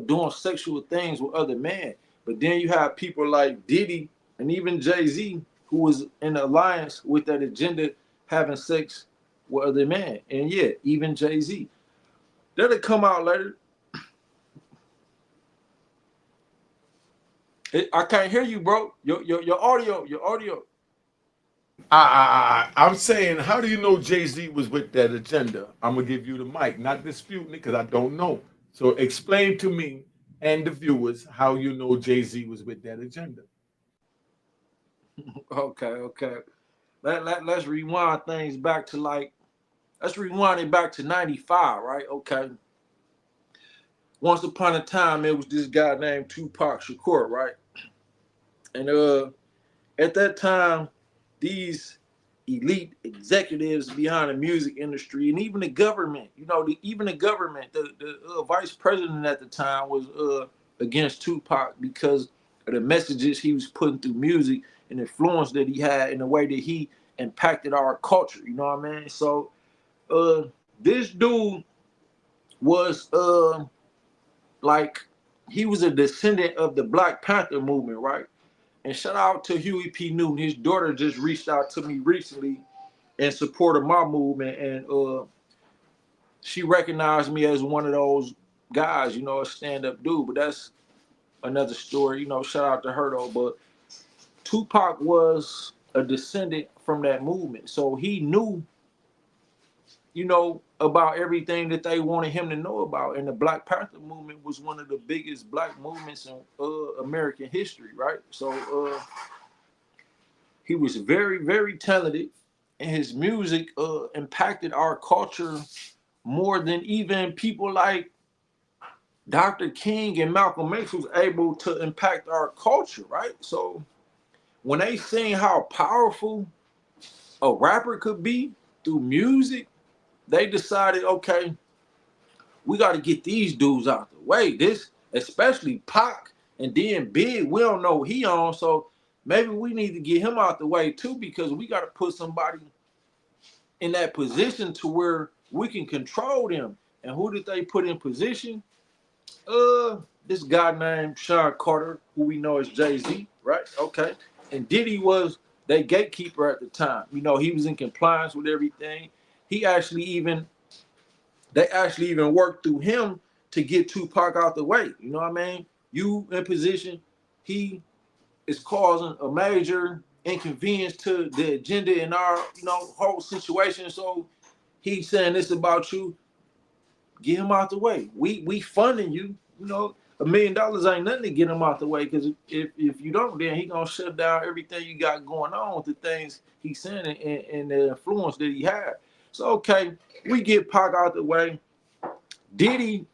doing sexual things with other men. But then you have people like Diddy and even Jay-Z who was in alliance with that agenda, having sex with other men. And yeah, even Jay-Z. That'll come out later. I can't hear you, bro. Your audio. I'm saying, how do you know Jay Z was with that agenda? I'm gonna give you the mic, not disputing it because I don't know. So explain to me and the viewers how you know Jay Z was with that agenda. Okay. Let's rewind things back to let's rewind it back to 95, right? Okay. Once upon a time, it was this guy named Tupac Shakur, right? And at that time, these elite executives behind the music industry and even the government, even the government, the vice president at the time was against Tupac because of the messages he was putting through music and influence that he had in the way that he impacted our culture. You know what I mean? So this dude was like he was a descendant of the Black Panther movement, right? And shout out to Huey P. Newton. His daughter just reached out to me recently in support of my movement, and she recognized me as one of those guys, a stand-up dude. But that's another story, shout out to her though. But Tupac was a descendant from that movement, so he knew, about everything that they wanted him to know about. And the Black Panther movement was one of the biggest black movements in American history, right? So he was very, very talented, and his music impacted our culture more than even people like Dr. King and Malcolm X was able to impact our culture, right? So when they seen how powerful a rapper could be through music, they decided, okay, we got to get these dudes out the way. This, especially Pac and then Big, we don't know he on, so maybe we need to get him out the way too, because we got to put somebody in that position to where we can control them. And who did they put in position? This guy named Sean Carter, who we know as Jay-Z, right? Okay. And Diddy was their gatekeeper at the time. He was in compliance with everything. He actually even, they actually even worked through him to get Tupac out the way. You know what I mean? You in position, he is causing a major inconvenience to the agenda in our, whole situation. So he's saying this about you. Get him out the way. We funding you. $1 million ain't nothing to get him out the way, because if you don't, then he gonna shut down everything you got going on with the things he's saying and the influence that he had. So okay, we get Pac out the way. Diddy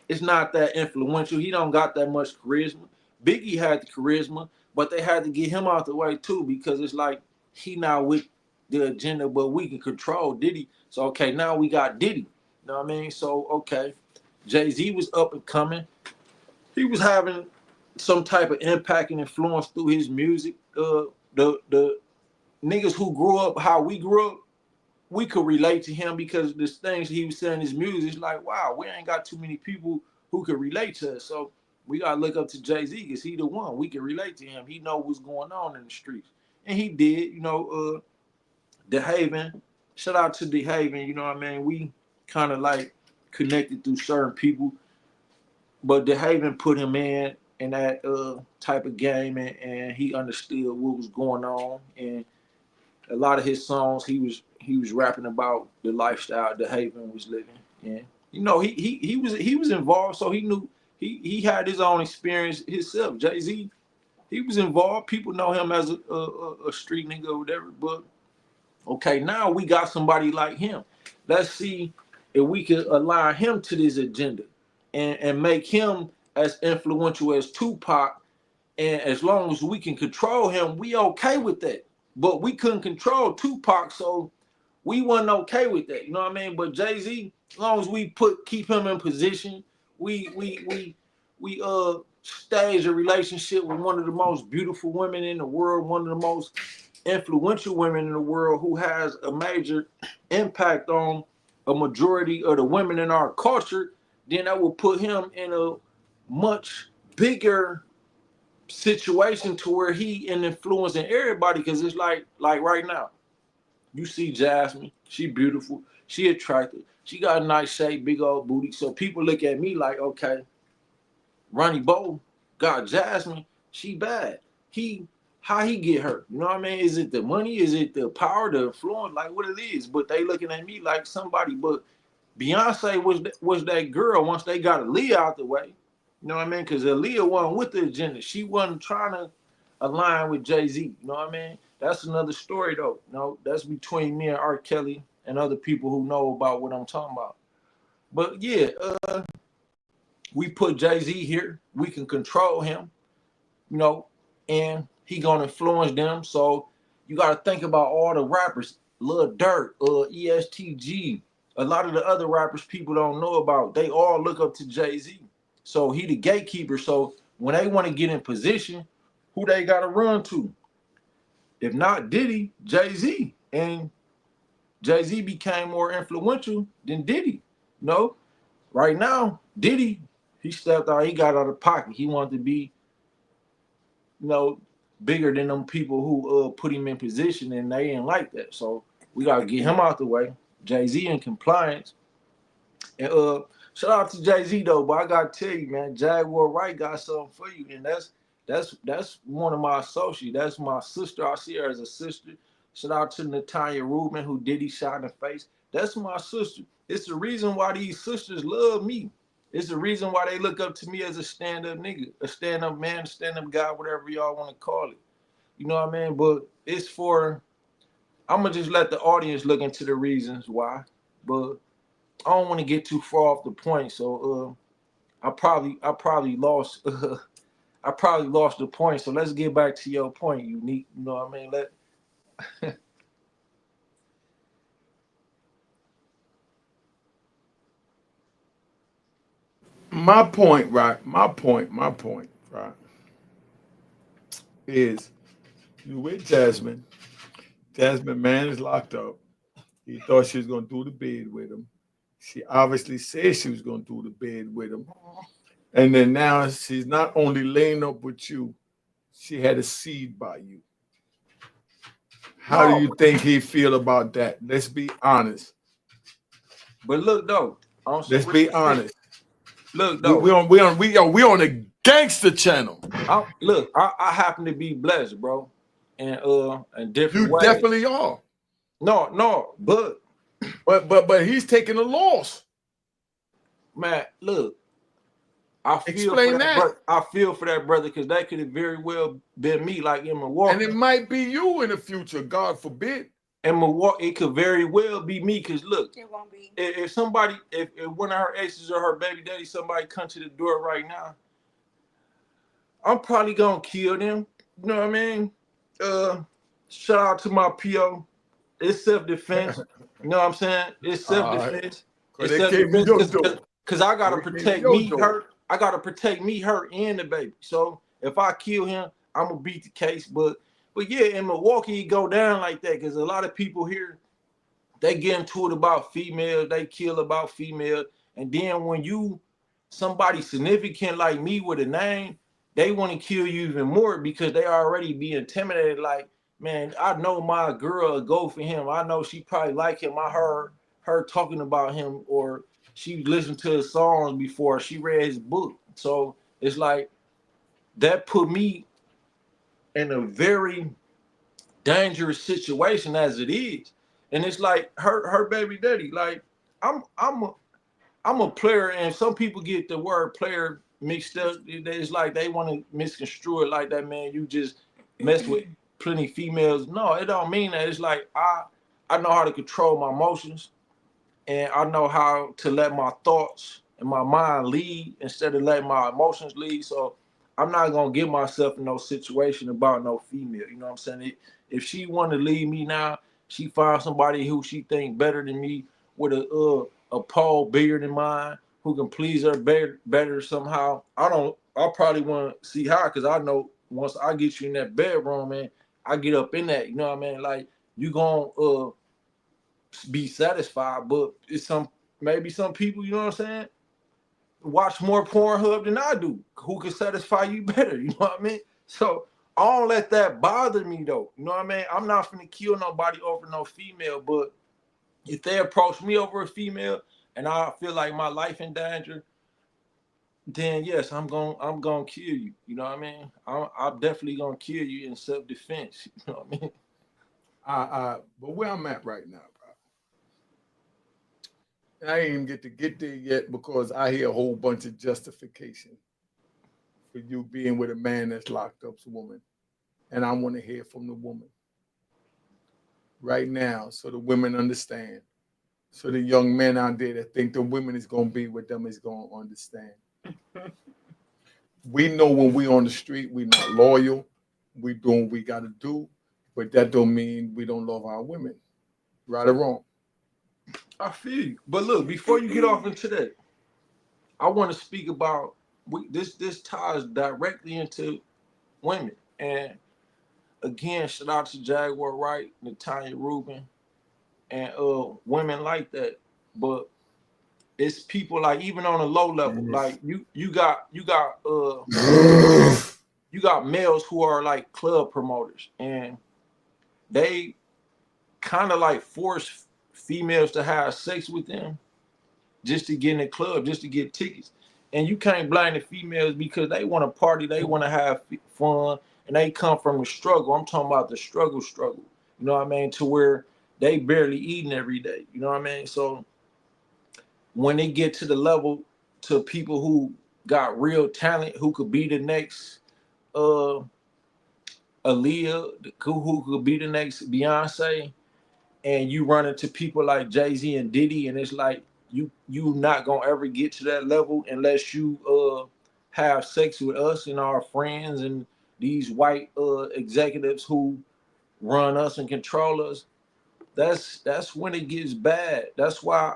is not that influential. He don't got that much charisma. Biggie had the charisma, but they had to get him out the way too, because it's like he not with the agenda, but we can control Diddy. So okay, now we got Diddy. You know what I mean? So okay, Jay-Z was up and coming. He was having some type of impact and influence through his music. The niggas who grew up how we grew up, we could relate to him because the things he was saying in his music is like, wow, we ain't got too many people who could relate to us. So we gotta look up to Jay-Z because he the one. We can relate to him. He know what's going on in the streets. And he did, The Haven. Shout out to The Haven, you know what I mean? We kind of like connected through certain people. But The Haven put him in that type of game, and he understood what was going on. And a lot of his songs, he was rapping about the lifestyle the Haven was living. And he was involved, so he knew he had his own experience himself. Jay-Z, he was involved. People know him as a street nigga or whatever. But okay, now we got somebody like him. Let's see if we could align him to this agenda and make him as influential as Tupac. And as long as we can control him, we okay with that. But we couldn't control Tupac, so we wasn't okay with that. You know what I mean? But Jay-Z, as long as we keep him in position, we stage a relationship with one of the most beautiful women in the world, one of the most influential women in the world, who has a major impact on a majority of the women in our culture, then that will put him in a much bigger situation to where he in influencing everybody. Because it's like right now, you see Jasmine, she beautiful, she attractive, she got a nice shape, big old booty. So people look at me like, okay, Ronnie Bo got Jasmine, she bad. How he get her? You know what I mean? Is it the money? Is it the power, the influence? Like what it is? But they looking at me like somebody. But Beyonce was that girl once they got Aaliyah out the way. You know what I mean? Because Aaliyah wasn't with the agenda. She wasn't trying to align with Jay-Z. You know what I mean? That's another story though. That's between me and R. Kelly and other people who know about what I'm talking about. But yeah, we put Jay-Z here. We can control him, and he gonna influence them. So you got to think about all the rappers, Lil Durk, ESTG, a lot of the other rappers people don't know about. They all look up to Jay-Z. So he the gatekeeper. So when they want to get in position, who they got to run to? If not Diddy, Jay-Z. And Jay-Z became more influential than Diddy. No, right now, Diddy, he stepped out, he got out of pocket. He wanted to be, bigger than them people who put him in position, and they ain't like that. So we gotta get him out the way. Jay-Z in compliance. And shout out to Jay-Z though, but I gotta tell you, man, Jaguar Wright got something for you. And that's one of my associates. That's my sister. I see her as a sister. Shout out to Natanya Rubin, who Diddy shot in the face. That's my sister. It's the reason why these sisters love me. It's the reason why they look up to me as a stand-up nigga, a stand-up man, a stand-up guy, whatever y'all want to call it. You know what I mean? But I'm gonna just let the audience look into the reasons why. But I don't want to get too far off the point. So I probably lost I probably lost the point. So let's get back to your point, Unique. You know what I mean? My point, right? Right, is you with Jasmine. Jasmine man is locked up. He thought she was gonna do the bid with him. She obviously said she was gonna do the bid with him. And then now she's not only laying up with you, she had a seed by you. How do you think he feel about that? Let's be honest. But look though, Let's be honest. Look though, We on the gangster channel. I happen to be blessed, bro, and in different You ways. definitely are. No, But he's taking a loss. man, look, I feel Explain for that. that. I feel for that brother because that could have very well been me, like in Milwaukee. And it might be you in the future, God forbid. In Milwaukee, it could very well be me because look, It won't be. if somebody, if one of her exes or her baby daddy, somebody come to the door right now, I'm probably gonna kill them. You know what I mean? Shout out to my PO. It's self-defense. You know what I'm saying? It's self-defense. Cause It's they came to self-defense your door. because I gotta They came to protect your me, door. her. I gotta protect me, her, and the baby. So if I kill him, I'm gonna beat the case. But yeah, in Milwaukee, it go down like that because a lot of people here, they get into it about females, they kill about females, and then when you somebody significant like me with a name, they want to kill you even more because they already be intimidated. Like, man, I know my girl will go for him. I know she probably like him. I heard her talking about him, or she listened to his songs before. She read his book. So it's like that put me in a very dangerous situation as it is. And it's like her baby daddy. Like I'm a player, and some people get the word player mixed up. It's like they want to misconstrue it like that, man. You just mess with plenty females. No, it don't mean that. It's like I know how to control my emotions, and I know how to let my thoughts and my mind lead instead of letting my emotions lead. So I'm not gonna get myself in no situation about no female. You know what I'm saying? If she want to leave me now, she find somebody who she think better than me with a pole bigger than mine who can please her better somehow. I probably want to see how because I know once I get you in that bedroom, man, I get up in that. You know what I mean? Like you gonna be satisfied, but it's maybe some people, you know what I'm saying, watch more Pornhub than I do. Who can satisfy you better? You know what I mean? So I don't let that bother me though. You know what I mean? I'm not finna kill nobody over no female, but if they approach me over a female and I feel like my life in danger, then yes, I'm gonna kill you. You know what I mean? I'm definitely gonna kill you in self-defense. You know what I mean? But where I'm at right now, bro, I ain't even get there yet because I hear a whole bunch of justification for you being with a man that's locked up's woman, and I want to hear from the woman right now, so the women understand. So the young men out there that think the women is gonna be with them is gonna understand. We know when we on the street, we not loyal. We doing what we got to do, but that don't mean we don't love our women, right or wrong. I feel you. But look, before you get off into that, I want to speak about this ties directly into women. And again, shout out to Jaguar Wright, Natanya Rubin, and women like that. But it's people like even on a low level, like you got males who are like club promoters, and they kind of like force females to have sex with them just to get in the club, just to get tickets. And you can't blame the females because they want to party, they want to have fun, and they come from the struggle. I'm talking about the struggle. You know what I mean? To where they barely eating every day. You know what I mean? So when they get to the level to people who got real talent, who could be the next uh Aaliyah, who could be the next Beyonce, and you run into people like Jay-Z and Diddy, and it's like you not gonna ever get to that level unless you have sex with us and our friends and these white executives who run us and control us. That's when it gets bad. That's why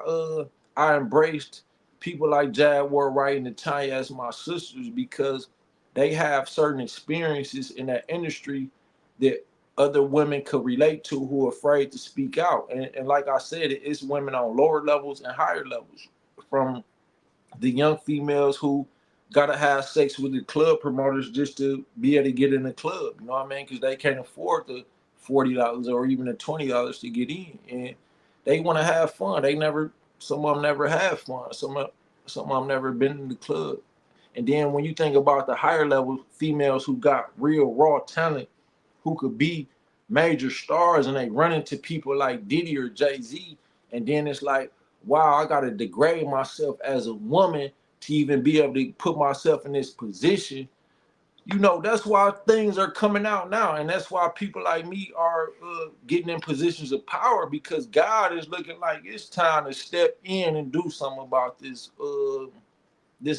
I embraced people like Jaguar Wright and Natanya as my sisters, because they have certain experiences in that industry that other women could relate to who are afraid to speak out. And like I said, it's women on lower levels and higher levels, from the young females who gotta have sex with the club promoters just to be able to get in the club. You know what I mean? Because they can't afford the $40 or even the $20 to get in, and they want to have fun. Some of them never have fun. Some of them never been in the club. And then when you think about the higher level females who got real raw talent, who could be major stars, and they run into people like Diddy or Jay-Z, and then it's like, wow, I gotta degrade myself as a woman to even be able to put myself in this position. You know, that's why things are coming out now, and that's why people like me are getting in positions of power, because God is looking like it's time to step in and do something about this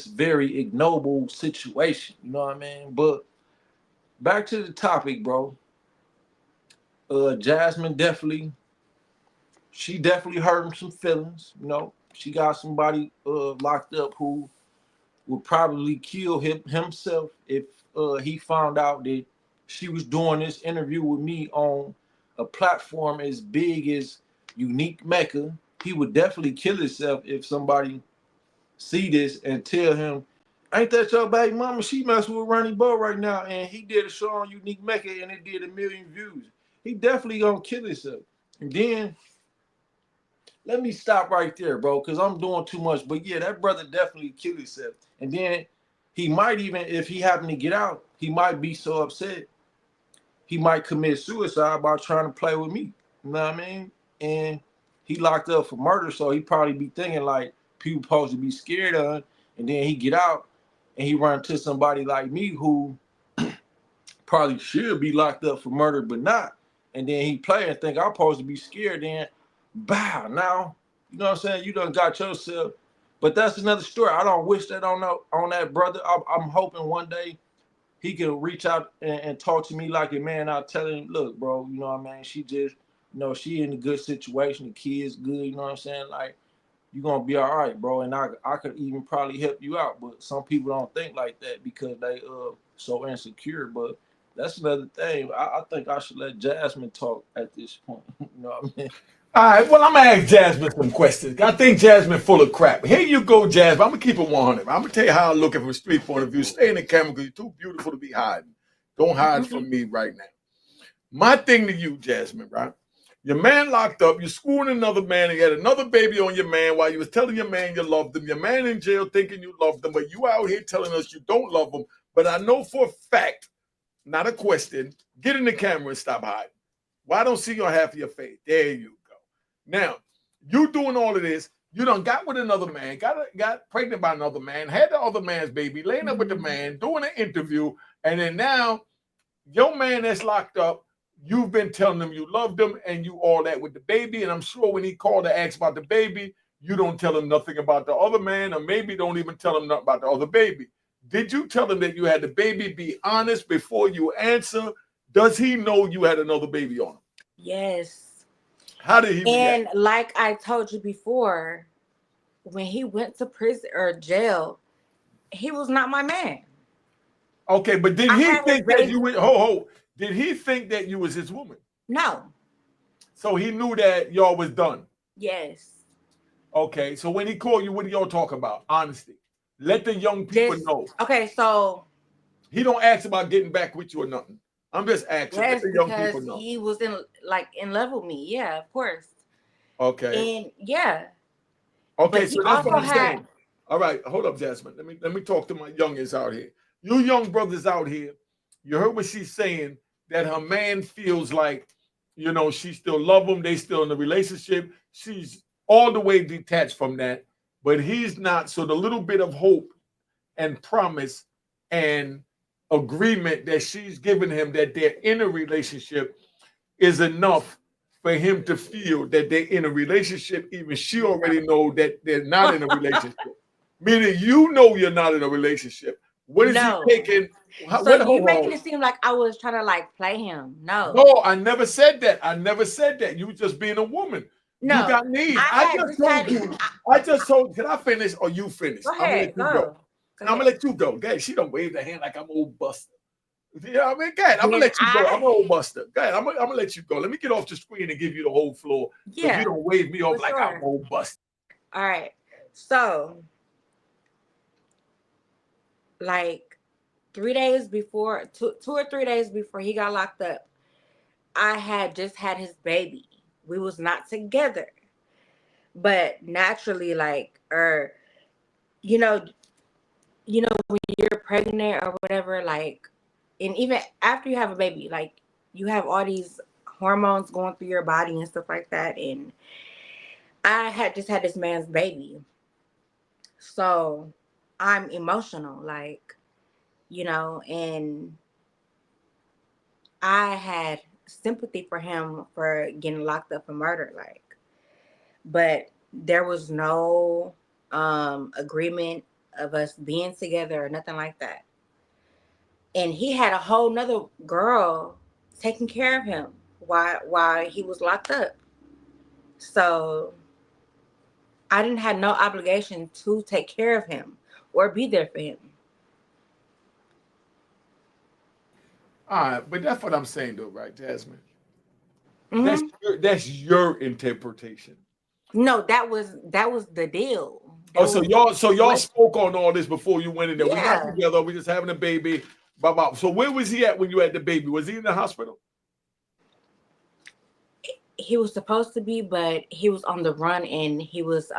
very ignoble situation. You know what I mean? But back to the topic, bro. Jasmine definitely hurting some feelings. You know, she got somebody locked up who would probably kill himself if he found out that she was doing this interview with me on a platform as big as Unique Mecca. He would definitely kill himself if somebody see this and tell him, "Ain't that your baby mama? She messing with Ronnie Bo right now, and he did a show on Unique Mecca and it did 1 million views." He definitely gonna kill himself. And then let me stop right there, bro, because I'm doing too much. But yeah, that brother definitely killed himself. And then he might even, if he happened to get out, he might be so upset, he might commit suicide by trying to play with me. You know what I mean? And he locked up for murder, so he probably be thinking like people supposed to be scared of him. And then he get out and he run into somebody like me who probably should be locked up for murder, but not. And then he play and think I'm supposed to be scared. Then, bow. Now, you know what I'm saying? You done got yourself. But that's another story. I don't wish that on that brother. I'm hoping one day he can reach out and talk to me like a man. I'll tell him, look, bro, you know what I mean? She just, she in a good situation. The kid's good. You know what I'm saying? Like, you're gonna be all right, bro. And I could even probably help you out. But some people don't think like that because they so insecure. But that's another thing. I think I should let Jasmine talk at this point. You know what I mean? All right, well, I'm gonna ask Jasmine some questions. I think Jasmine full of crap. Here you go, Jasmine. I'm gonna keep it 100. I'm gonna tell you how I look at it from a street point of view. Stay in the camera because you're too beautiful to be hiding. Don't hide from me right now. My thing to you, Jasmine, right? Your man locked up, you screwing another man, and you had another baby on your man while you was telling your man you loved him. Your man in jail thinking you loved him, but you out here telling us you don't love him. But I know for a fact, not a question, get in the camera and stop hiding. Well, I don't see your half of your face. There you go. Now, you doing all of this, you done got with another man, got pregnant by another man, had the other man's baby, laying up with the man, doing an interview, and then now your man that's locked up, you've been telling him you loved him and you all that with the baby. And I'm sure when he called to ask about the baby, you don't tell him nothing about the other man, or maybe don't even tell him nothing about the other baby. Did you tell him that you had the baby? Be honest before you answer. Does he know you had another baby on him? Yes. How did he And react? like I told you before, when he went to prison or jail, he was not my man. Okay, but did I he had his think that baby. you were ho? Did he think that you was his woman? No. So he knew that y'all was done. Yes. Okay, so when he called you, what do y'all talk about? Honesty. Let the young people Just know. okay, so He don't ask about getting back with you or nothing. I'm just asking. Let yes, the young because people know. he was in love with me. Yeah, of course. Okay. And yeah. Okay, But he so that's what also I'm had saying. All right, hold up, Jasmine. Let me talk to my youngins out here. You young brothers out here, you heard what she's saying, that her man feels like, she still love him, they still in the relationship. She's all the way detached from that, but he's not. So the little bit of hope and promise and agreement that she's given him that they're in a relationship is enough for him to feel that they're in a relationship. Even she already know that they're not in a relationship. Meaning you're not in a relationship. What is he no. taking? So What? you Hold making on. it seem like I was trying to like play him. No. No, I never said that. I never said that. You just being a woman. You No. got needs. I I had just just told had you. I just told. Can I finish or you finish? go I'm gonna ahead, let you go. go. Go I'm gonna ahead. let you go. Guys, she don't wave the hand like I'm old Buster. You know what I mean? Go ahead. I'm gonna Then let you go. I'm old Buster. Go ahead. I'm gonna let you go. Let me get off the screen and give you the whole floor because you yeah, don't wave me for off like I'm sure. old Buster. All right. So like 3 days before, 2 or 3 days before he got locked up, I had just had his baby. We was not together, but naturally, like, or you know, when you're pregnant or whatever, like, and even after you have a baby, like, you have all these hormones going through your body and stuff like that. And I had just had this man's baby, so I'm emotional, like, and I had sympathy for him for getting locked up and murdered, like, but there was no agreement of us being together or nothing like that. And he had a whole nother girl taking care of him while he was locked up. So I didn't have no obligation to take care of him or be there for him. All right, but that's what I'm saying though, right, Jasmine? That's Hmm. your interpretation. No, that was the deal. Oh, That was so y'all spoke on all this before you went in there. We're not yeah. together. We're just having a baby. Blah, blah. So where was he at when you had the baby? Was he in the hospital? He was supposed to be, but he was on the run and he was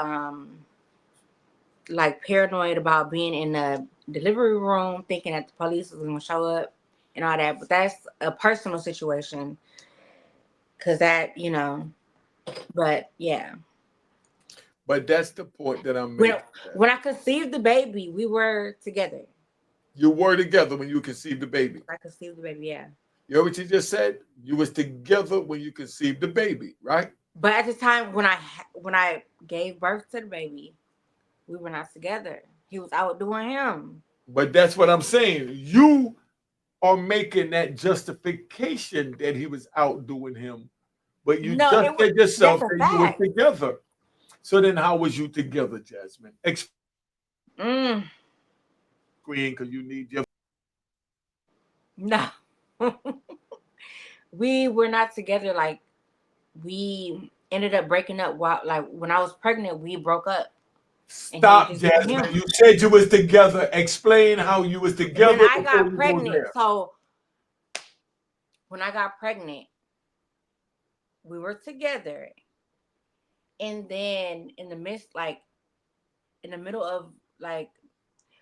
like paranoid about being in the delivery room, thinking that the police was gonna show up and all that. But that's a personal situation, cause that. But yeah, But that's the point that I'm when making. when I conceived the baby, we were together. You were together when you conceived the baby. I conceived the baby, yeah. You know what you just said? You was together when you conceived the baby, right? But at the time when I gave birth to the baby, we were not together. He was out doing him. But that's what I'm saying. You are making that justification that he was out doing him, but you No, just it was said yourself that's a that you were fact. together. So then, how was you together, Jasmine? Mm, Explain, because you need your. no. We were not together. Like, we ended up breaking up while, like, when I was pregnant, we broke up and he was Stop, just doing Jasmine. him. You said you was together. Explain how you was When together I before got you go pregnant, there. so when I got pregnant, we were together. And then in the midst, like, in the middle of, like,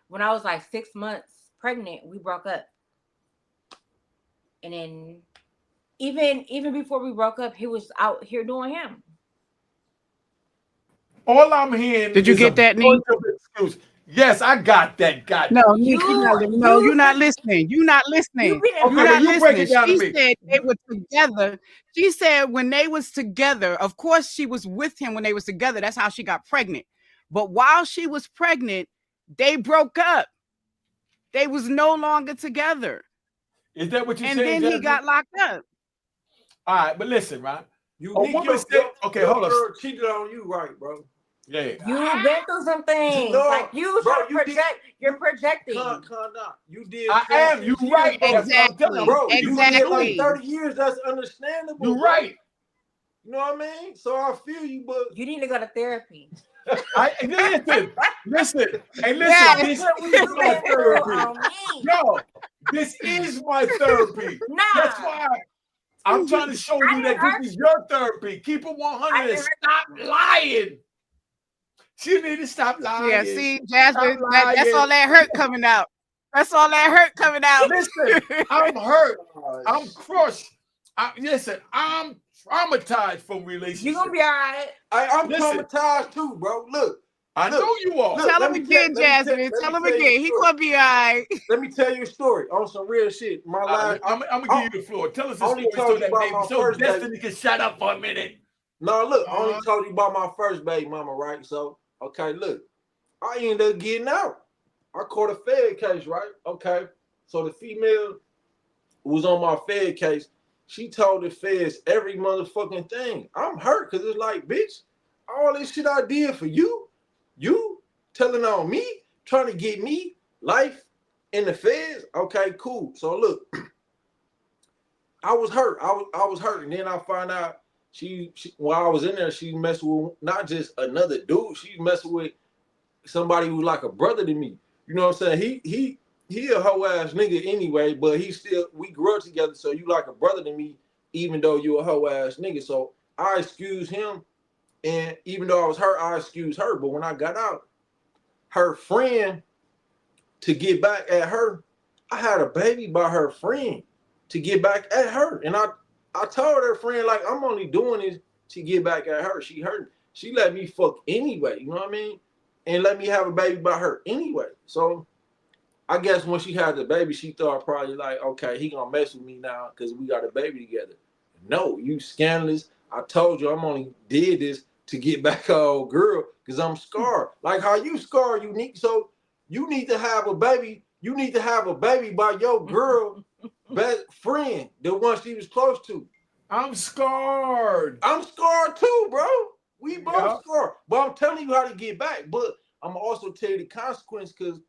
when I was like 6 months pregnant, we broke up. And then even before we broke up, he was out here doing him. All I'm hearing Did you is a get that, Nee? bunch of excuses. Yes, I got that. God. No, You Nick, you're you not for listening. You're not you listening. been You're Okay, but not you break listening. it down to She me. said they were together. She said when they was together, of course she was with him when they was together. That's how she got pregnant. But while she was pregnant, they broke up. They was no longer together. Is that what you're And saying, then he Jasmine? got locked up. All right, but listen, right? You A need woman said, okay, your hold on. girl cheated on you, right, bro? Yeah. You've been through some things. No, like you bro, trying to you did- project. You're projecting. Calm down. You did I am. 26 You years, right. bro. That's what I'm telling you. Bro, you did like Exactly. 30 years. That's understandable. You bro. right. You know what I mean? So I feel you, but You need to go to therapy. Listen, and listen. Yes. This That's what is you've my been through therapy. on me. Yo, this is my therapy. Nah. That's why I'm trying to show I you that didn't hurt this is your therapy. Keep it 100 I and didn't stop lying. She need to stop lying. Yeah, see, Jasmine, Stop that's all lying. that hurt coming out. That's all that hurt coming out. Listen, I'm hurt. I'm crushed. Listen, I'm traumatized from relationships. You're gonna be all right. I'm Listen. traumatized too, bro. Look, I know you are. Look, Tell let him me again, tell- let me Jasmine. tell- Tell let him me tell you a again. He story. gonna be all right. Let me tell you a story on some real shit. My last, I'm gonna give you the floor. Tell us a only story told so you that about baby, my so first Destiny can shut up for a minute. no, look, I only told you about my first baby mama, right? So, okay, look, I ended up getting out. I caught a Fed case, right? Okay, so the female who was on my Fed case, she told the feds every motherfucking thing. I'm hurt because it's like, bitch, all this shit I did for you telling on me, trying to get me life in the feds. Okay, cool. So look, I was hurt. I was hurt, and then I find out she while I was in there, she messed with not just another dude. She messing with somebody who's like a brother to me. You know what I'm saying? He a hoe ass nigga anyway, but we grew up together, so you like a brother to me, even though you a hoe ass nigga. So I excuse him, and even though I was hurt, I excuse her. But when I got out, her friend, to get back at her, I had a baby by her friend to get back at her. And I told her friend, like, I'm only doing this to get back at her. She hurt. She let me fuck anyway, you know what I mean? And let me have a baby by her anyway. So I guess when she had the baby, she thought probably like, okay, he gonna mess with me now because we got a baby together. No, you scandalous. I told you I'm only did this to get back at old girl because I'm scarred. Like how you scarred, unique. So you need to have a baby. You need to have a baby by your girl best friend, the one she was close to. I'm scarred. I'm scarred too, bro. We both Yeah. scarred. But I'm telling you how to get back. But I'm also tell you the consequence because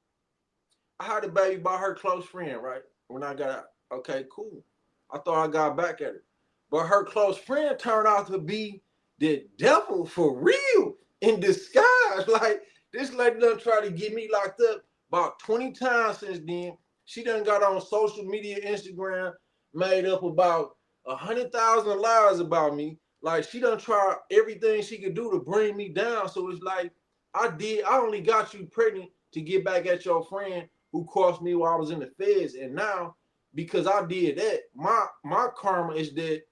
I had a baby by her close friend, right? When I got out. Okay, cool. I thought I got back at her. But her close friend turned out to be the devil for real in disguise. Like, this lady done tried to get me locked up about 20 times since then. She done got on social media, Instagram, made up about 100,000 lies about me. Like, she done tried everything she could do to bring me down. So it's like, I only got you pregnant to get back at your friend who crossed me while I was in the feds. And now, because I did that, my karma is that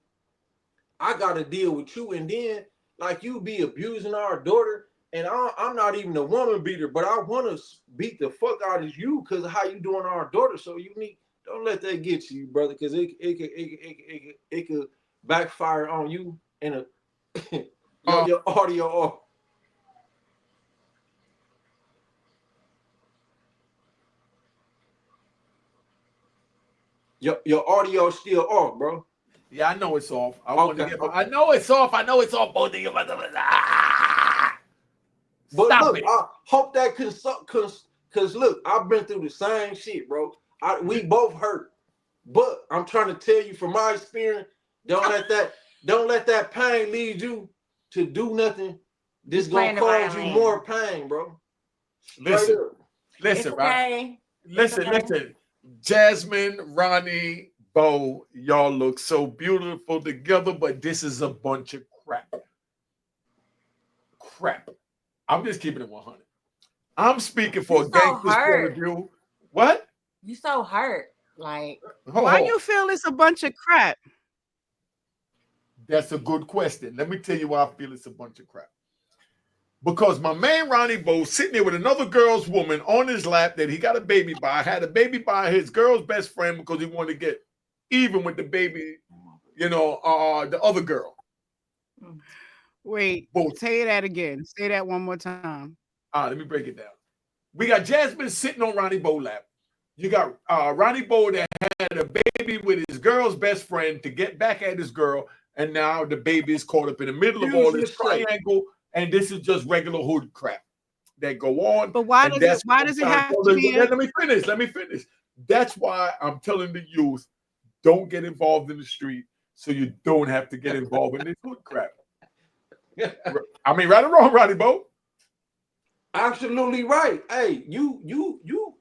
I got to deal with you. And then, like, you be abusing our daughter, and I'm not even a woman beater, but I want to beat the fuck out of you because of how you doing our daughter. So you need, don't let that get to you, brother, because it could backfire on you in a your audio off. Your audio still off, bro. Yeah, I know it's off. I know it's off. I know it's off. Both of you. But Stop look, it. I hope that cause look, I've been through the same shit, bro. We both hurt. But I'm trying to tell you from my experience, don't let that pain lead you to do nothing that's gonna cause you more pain, bro. Listen, It's right? okay. Listen. Jasmine, Ronnie, Bo, y'all look so beautiful together, but this is a bunch of crap. I'm just keeping it 100. I'm speaking for a gangster's point of view. What? You so hurt. Like, why you feel it's a bunch of crap? That's a good question. Let me tell you why I feel it's a bunch of crap. Because my man Ronnie Bo sitting there with another girl's woman on his lap that he got a baby by, had a baby by his girl's best friend because he wanted to get even with the baby, the other girl. Wait, say that again. Say that one more time. Let me break it down. We got Jasmine sitting on Ronnie Bo's lap. You got Ronnie Bo that had a baby with his girl's best friend to get back at his girl, and now the baby is caught up in the middle of all Huge this mistake. triangle, and this is just regular hood crap that go on. But why And does that's it? Why what I'm does it trying have tell to the- be? Let me finish. Let me finish. That's why I'm telling the youth, don't get involved in the street, so you don't have to get involved in this hood crap. I mean, right or wrong, Ronnie Bo? Absolutely right. Hey,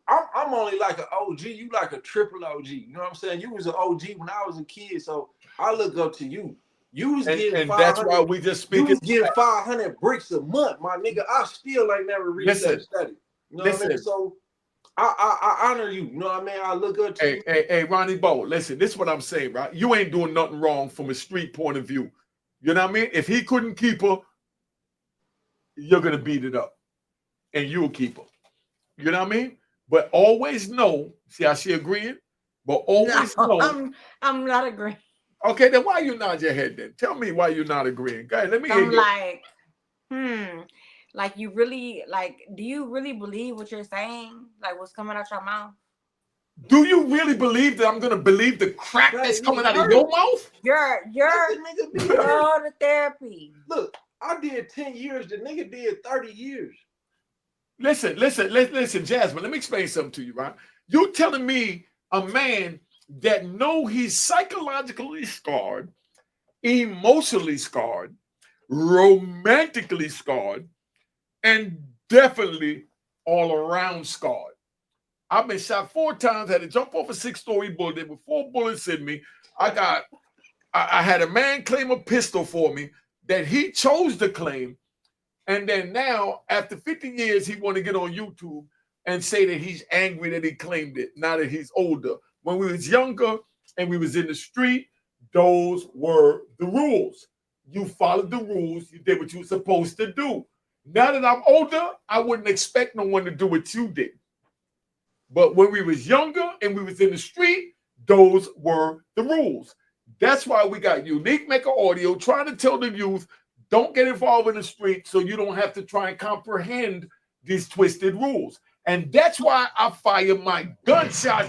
I'm only like an OG. You like a triple OG. You know what I'm saying? You was an OG when I was a kid, so I look up to you. You was getting And that's 500. why we just You speaking. was getting 500 bricks a month, my nigga. I still ain't never reached Listen, that study. You know what I mean? listen. So I honor you. You know what I mean? I look up to you. Hey, Ronnie Bo, listen, this is what I'm saying, right? You ain't doing nothing wrong from a street point of view. You know what I mean? If he couldn't keep her, you're gonna beat it up. And you'll keep her. You know what I mean? But always know, see how she agreeing? But always No, know. I'm not agreeing. Okay, then why you nod your head then? Tell me why you're not agreeing. Go ahead, let me hear I'm you. like, like you really like, do you really believe what you're saying? Like what's coming out your mouth? Do you really believe that I'm gonna believe the crap Right, that's he coming out of hurt. your mouth? You're Let the nigga be hurt. go to therapy. Look, I did 10 years. The nigga did 30 years. Listen, Jasmine, let me explain something to you, right? You telling me a man that know he's psychologically scarred, emotionally scarred, romantically scarred, and definitely all around scarred. I've been shot 4 times, had to jump off a 6-story building with 4 bullets in me. I had a man claim a pistol for me that he chose to claim. And then now, after 50 years, he want to get on YouTube and say that he's angry that he claimed it, now that he's older. When we was younger and we was in the street, those were the rules. You followed the rules. You did what you were supposed to do. Now that I'm older, I wouldn't expect no one to do what you did. But when we was younger and we was in the street, those were the rules. That's why we got Unique Mecca Audio trying to tell the youth, don't get involved in the street so you don't have to try and comprehend these twisted rules. And that's why I fire my gunshots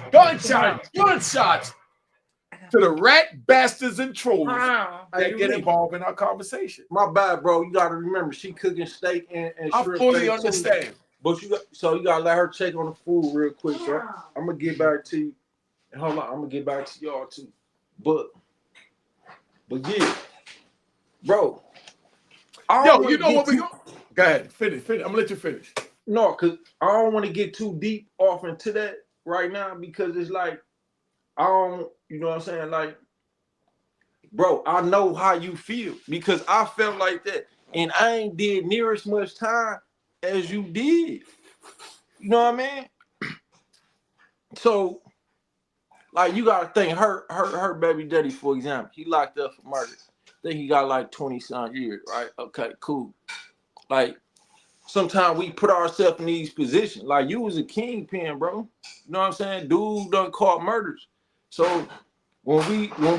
to the rat bastards and trolls that get involved in our conversation. My bad, bro. You gotta remember, she cooking steak and I shrimp. fully understand. But you gotta let her check on the food real quick. So I'm gonna get back to you. Hold on, I'm gonna get back to y'all too. But yeah, bro. Yo, you know what we go? Go ahead, finish. I'm gonna let you finish. No, cause I don't want to get too deep off into that right now because it's like I don't, you know what I'm saying? Like, bro, I know how you feel because I felt like that, and I ain't did near as much time as you did. You know what I mean? So, like, you gotta think her baby daddy, for example, he locked up for murder. I think he got like 20-some years, right? Okay, cool. Like, sometimes we put ourselves in these positions. Like, you was a kingpin, bro. You know what I'm saying? Dude done caught murders. So when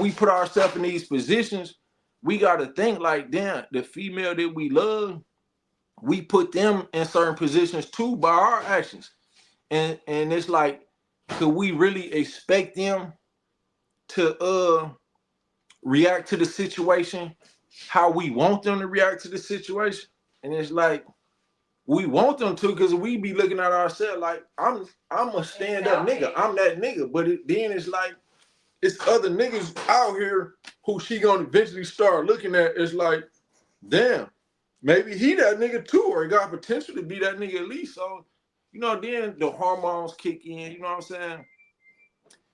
we put ourselves in these positions, we gotta think like, damn, the female that we love, we put them in certain positions too by our actions. And it's like, could we really expect them to react to the situation how we want them to react to the situation? And it's like, we want them to because we be looking at ourselves like, I'm a stand-up nigga. I'm that nigga. But then it's like, it's other niggas out here who she gonna eventually start looking at. It's like, damn, maybe he that nigga too, or he got potential to be that nigga at least. So, you know, then the hormones kick in, you know what I'm saying?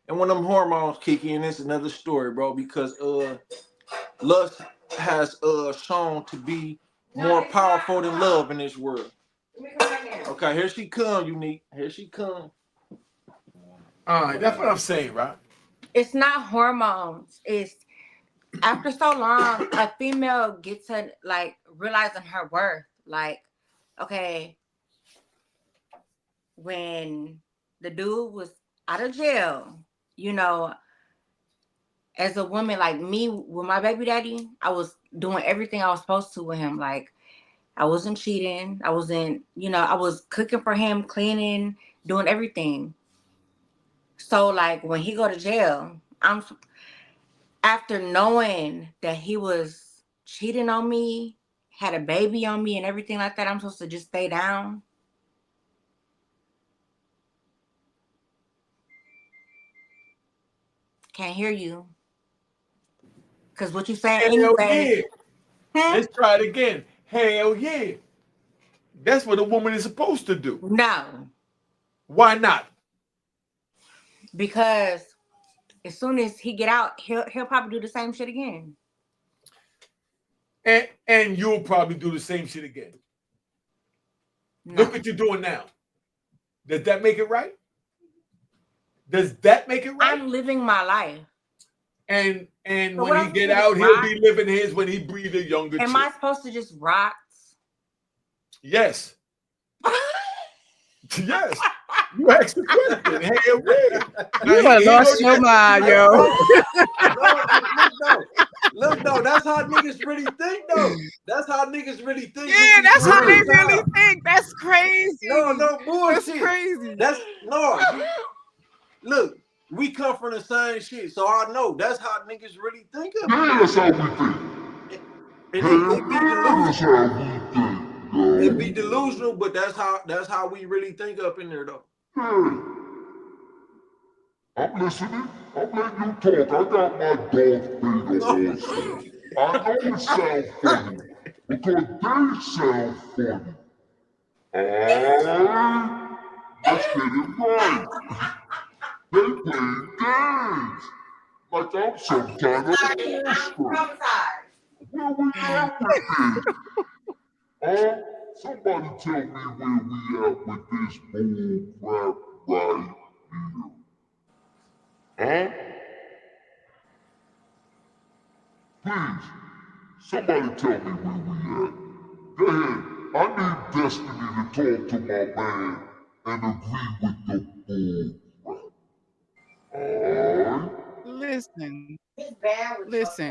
And when them hormones kick in, it's another story, bro, because lust has shown to be more powerful than love in this world. Okay, here she come, Unique. Here she come. All right, that's what I'm saying, right? It's not hormones. It's after so long, a female gets to like realizing her worth. Like, okay, when the dude was out of jail, you know, as a woman like me with my baby daddy, I was doing everything I was supposed to with him. Like, I wasn't cheating. I wasn't, I was cooking for him, cleaning, doing everything. So like when he go to jail, I'm after knowing that he was cheating on me, had a baby on me and everything like that, I'm supposed to just stay down. Can't hear you. Cause what you saying Hell anyway. yeah. Huh? Let's try it again. Hell yeah. That's what a woman is supposed to do. No. Why not? Because as soon as he get out, he'll probably do the same shit again. And you'll probably do the same shit again. No. Look what you're doing now. Does that make it right? Does that make it right? I'm living my life. And So when what he I'm get supposed to out, just he'll rock? be living his when he breathe a younger Am chick. I supposed to just rot? Yes. Yes. You asked the question. Hell yeah. Now, You done lost your mind, yo. Look, though, that's how niggas really think, though. That's how niggas really think. Yeah, that's how they really really think. That's crazy. No bullshit. That's crazy. That's no. Look, we come from the same shit, so I know that's how niggas really think of it. Yeah, that's how we think. And it be delusional. It be delusional, but that's how we really think up in there, though. Yeah. I'm listening. I'm letting you talk. I got my dog Vader also. I know it sounds funny because they sound funny. Alright, let's get it right. They playing games like I'm some kind of monster. Where we at with this? Somebody tell me where we at with this bull crap right here. Please, somebody tell me where we at. Go ahead. I need Destiny to talk to my man and agree with the bull crap. Alright? Listen, It's bad with listen.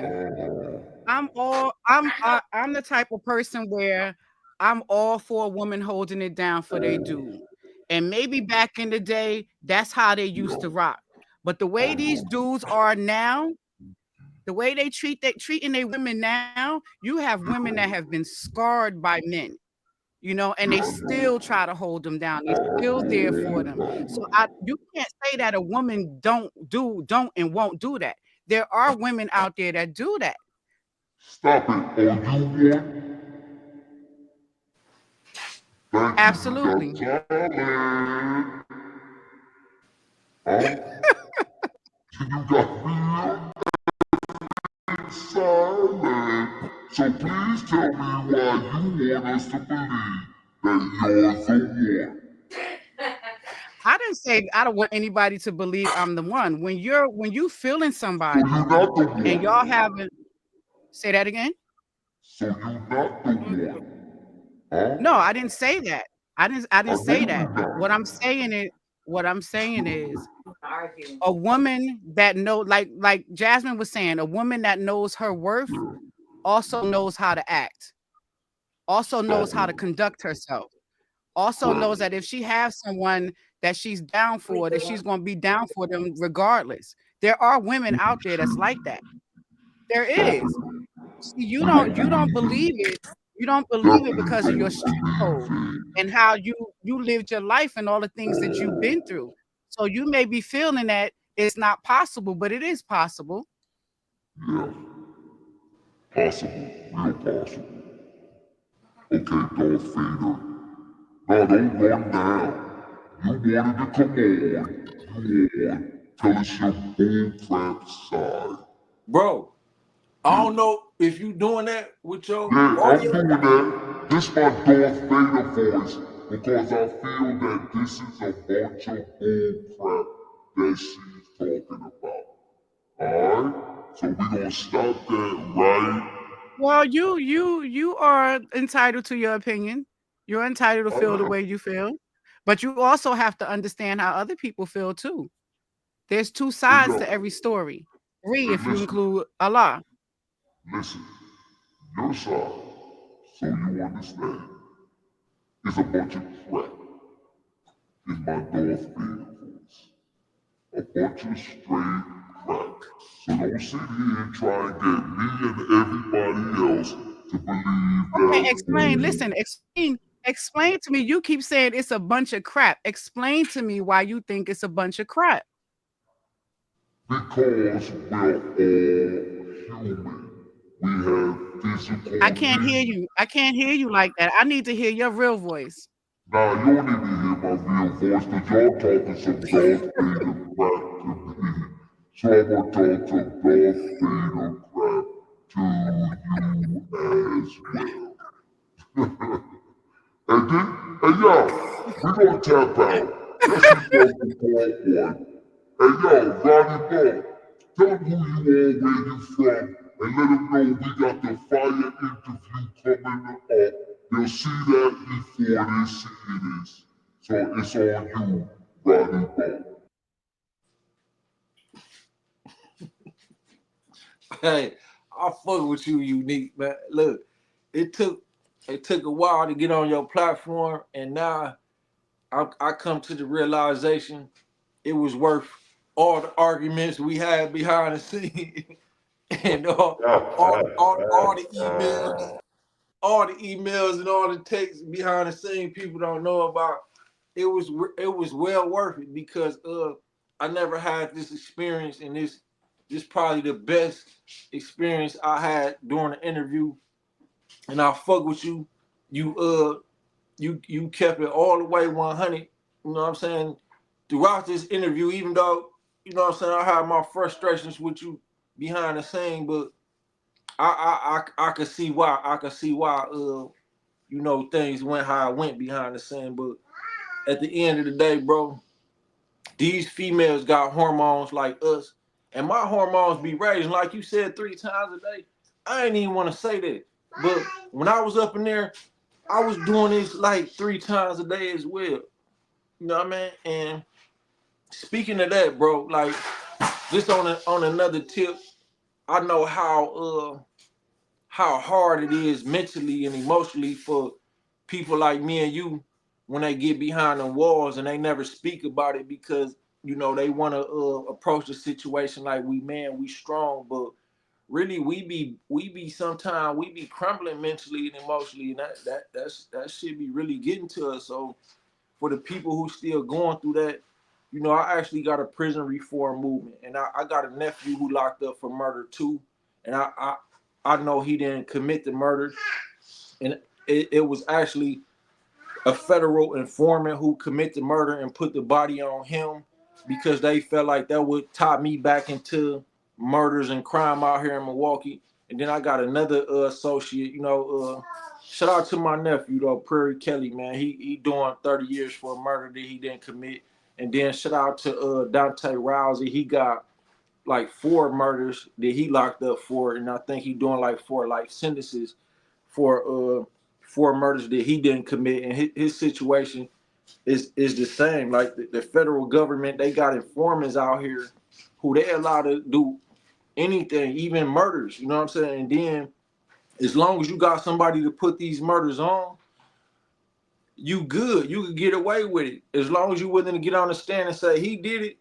I'm the type of person where I'm all for a woman holding it down for their dude. And maybe back in the day, that's how they used to rock. But the way these dudes are now, the way they treating their women now, you have women that have been scarred by men, and they still try to hold them down. They're still there for them. So you can't say that a woman don't and won't do that. There are women out there that do that. Stop it. Oh, you want? Thank Absolutely. you. You got talent. You got real silent. So please tell me why you want us to believe that you're the one. I didn't say I don't want anybody to believe I'm the one. When you feeling somebody So you're not the one. and y'all haven't say that again? So you're not the one. Huh? No, I didn't say that. I didn't say that. Not. What I'm saying is a woman that know like Jasmine was saying, a woman that knows her worth also knows how to act, also knows how to conduct herself, also knows that if she has someone that she's down for, that she's going to be down for them regardless. There are women out there that's like that. There is. See, you don't believe it. You don't believe it because of your street code and how you lived your life and all the things that you've been through. So you may be feeling that it's not possible, but it is possible. Yeah. Possible. Real possible. Okay, Darth Vader. No, don't run now. You wanted to come on. You on. Tell us your bullcrap side. Bro, I don't know if you doing that with your Yeah, I'm audio. doing that. This my Darth Vader voice because I feel that this is a bunch of bullcrap that she's talking about. Alright? So we gonna stop that right. Well, you are entitled to your opinion. You're entitled to feel the way you feel. But you also have to understand how other people feel too. There's two sides to every story. Three if you include Allah. Listen, your side, so you understand, is a bunch of crap in my Darth Vader voice. a bunch of straight crap. So don't sit here and try and get me and everybody else to believe Okay, that. explain. Listen, explain to me. You keep saying it's a bunch of crap. Explain to me why you think it's a bunch of crap. Because we're all human. We have physical I can't hear needs. you. I can't hear you like that. I need to hear your real voice. Now, you don't need to hear my real voice because y'all talking some Darth Vader crap to me. So I'm going to talk some Darth Vader crap to you as well. And then, and yo, we're going to tap out. This is fucking part one. Hey yo, Ronnie Bo, tell them who you are, where you from, and let them know we got the fire interview coming up. They'll see that before they see this. So it's on you, Ronnie Bo. Hey, I fuck with you, Unique, man. Look, it took a while to get on your platform, and now I come to the realization it was worth all the arguments we had behind the scenes and all the emails, and all the texts behind the scene people don't know about. It was well worth it because I never had this experience, and this probably the best experience I had during the interview. And I fuck with you. You kept it all the way 100. You know what I'm saying? Throughout this interview, even though you know what I'm saying, I had my frustrations with you behind the scene, but I could see why. I could see why you know things went how it went behind the scene. But at the end of the day, bro, these females got hormones like us, and my hormones be raising like you said 3 times a day. I ain't even want to say that, but when I was up in there, I was doing this like 3 times a day as well. You know what I mean? And speaking of that, bro, like just on another tip, I know how hard it is mentally and emotionally for people like me and you when they get behind the walls and they never speak about it because you know they want to approach the situation like we man, we strong, but really we be sometimes we be crumbling mentally and emotionally, and that should be really getting to us. So for the people who still going through that, you know, I actually got a prison reform movement, and I got a nephew who locked up for murder too, and I know he didn't commit the murder, and it was actually a federal informant who committed the murder and put the body on him because they felt like that would tie me back into murders and crime out here in Milwaukee. And then I got another associate, you know, shout out to my nephew though, Prairie Kelly, man. He doing 30 years for a murder that he didn't commit. And then shout out to Dante Rousey. He got like 4 murders that he locked up for, and I think he doing like 4 life sentences for 4 murders that he didn't commit. And his situation is the same. Like the federal government, they got informants out here who they allowed to do anything, even murders. You know what I'm saying? And then as long as you got somebody to put these murders on, you good. You could get away with it. As long as you willing to get on the stand and say he did it,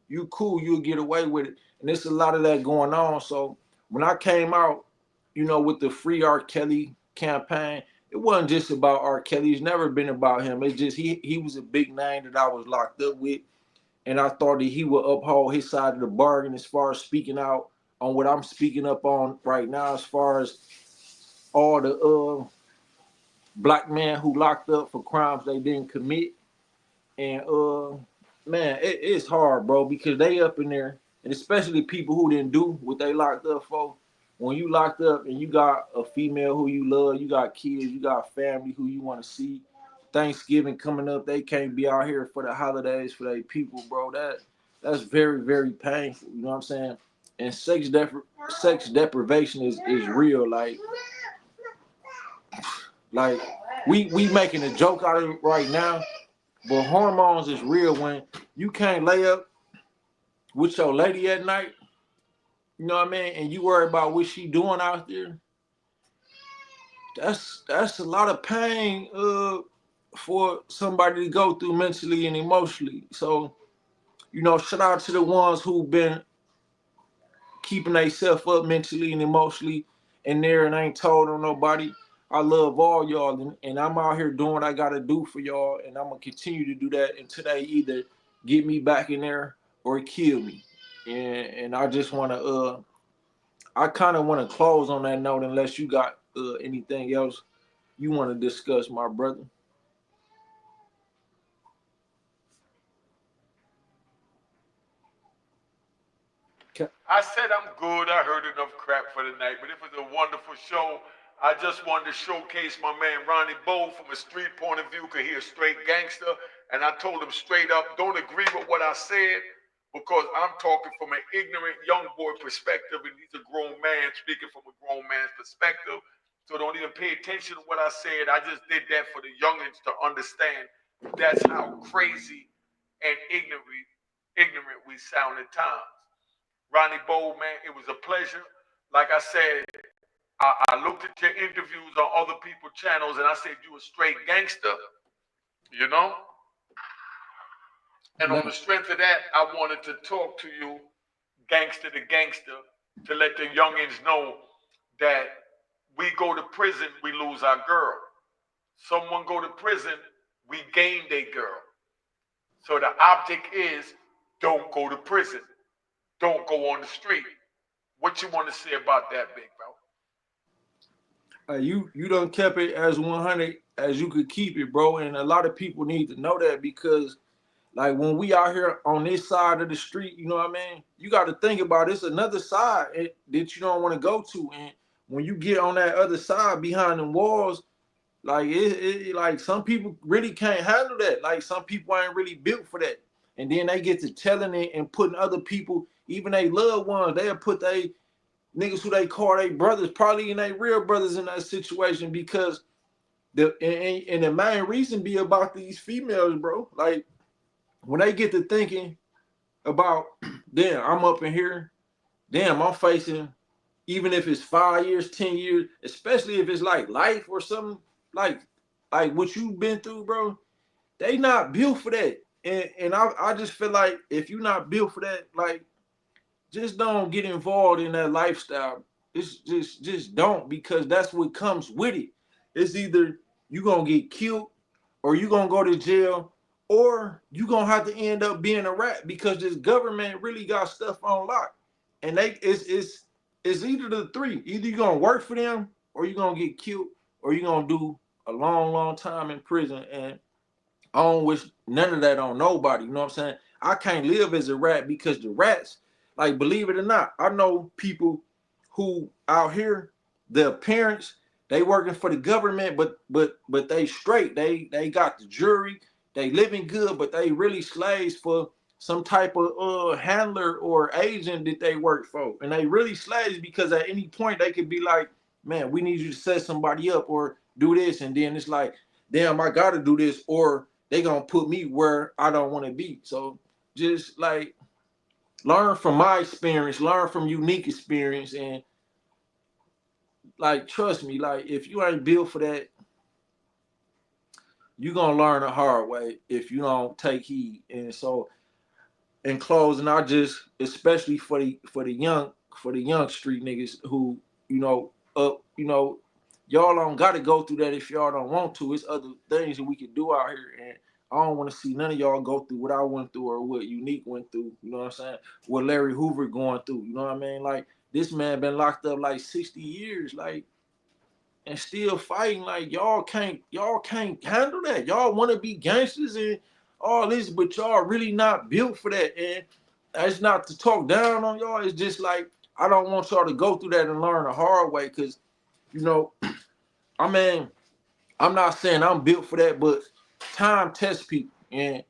you cool. You'll get away with it. And there's a lot of that going on. So when I came out, you know, with the Free R. Kelly campaign, it wasn't just about R. Kelly. It's never been about him. It's just he was a big name that I was locked up with, and I thought that he would uphold his side of the bargain as far as speaking out on what I'm speaking up on right now, as far as all the black men who locked up for crimes they didn't commit. And man, it's hard, bro, because they up in there, and especially people who didn't do what they locked up for. When you locked up and you got a female who you love, you got kids, you got family who you want to see. Thanksgiving coming up, they can't be out here for the holidays for their people, bro. That's very, very painful. You know what I'm saying? And sex deprivation is real. Like we making a joke out of it right now, but hormones is real when you can't lay up with your lady at night, you know what I mean, and you worry about what she doing out there. That's a lot of pain for somebody to go through mentally and emotionally. So shout out to the ones who've been keeping themselves up mentally and emotionally and there and ain't told on nobody. I love all y'all, and I'm out here doing what I gotta do for y'all, and I'm gonna continue to do that until they either get me back in there or kill me. And I just wanna I kind of want to close on that note unless you got anything else you want to discuss, my brother. I said I'm good. I heard enough crap for the night, but it was a wonderful show. I just wanted to showcase my man Ronnie Bo from a street point of view, because he's a straight gangster. And I told him straight up, don't agree with what I said, because I'm talking from an ignorant young boy perspective, and he's a grown man speaking from a grown man's perspective. So don't even pay attention to what I said. I just did that for the youngins to understand that's how crazy and ignorant we sound at times. Ronnie Bo, man, it was a pleasure. Like I said, I looked at your interviews on other people's channels, and I said you a straight gangster, you know? And on the strength of that, I wanted to talk to you, gangster to gangster, to let the youngins know that we go to prison, we lose our girl. Someone go to prison, we gain their girl. So the object is, don't go to prison. Don't go on the street. What you want to say about that, big bro? You done kept it as 100 as you could keep it, bro. And a lot of people need to know that, because like when we out here on this side of the street, you know what I mean? You got to think about it's another side that you don't want to go to. And when you get on that other side behind the walls, like like some people really can't handle that. Like some people ain't really built for that. And then they get to telling it and putting other people, even they loved ones, they'll put they niggas who they call they brothers, probably in their real brothers in that situation, because and the main reason be about these females, bro. Like when they get to thinking about, damn, I'm up in here, damn, I'm facing, even if it's 5 years, 10 years, especially if it's like life or something, like what you've been through, bro, they not built for that. And I just feel like if you're not built for that, like just don't get involved in that lifestyle. It's just don't, because that's what comes with it. It's either you gonna get killed, or you gonna go to jail, or you gonna have to end up being a rat, because this government really got stuff on lock. And it's either the three. Either you gonna work for them, or you gonna get killed, or you gonna do a long time in prison. And I don't wish none of that on nobody. You know what I'm saying? I can't live as a rat, because the rats, like, believe it or not, I know people who out here, their parents, they working for the government, but they straight. They got the jury, they living good, but they really slaves for some type of handler or agent that they work for. And they really slaves because at any point they could be like, man, we need you to set somebody up or do this. And then it's like, damn, I gotta do this, or they gonna put me where I don't want to be. So just like learn from my experience, learn from unique experience, and like trust me, like if you ain't built for that, you're gonna learn the hard way if you don't take heed. And so in closing, I just, especially for the young street niggas who, y'all don't gotta go through that if y'all don't want to. It's other things that we can do out here. And I don't want to see none of y'all go through what I went through or what Unique went through. You know what I'm saying? What Larry Hoover going through. You know what I mean? Like this man been locked up like 60 years, like, and still fighting. Like y'all can't handle that. Y'all want to be gangsters and all this, but y'all really not built for that. And that's not to talk down on y'all. It's just like I don't want y'all to go through that and learn the hard way, because I mean, I'm not saying I'm built for that, but time tests people, and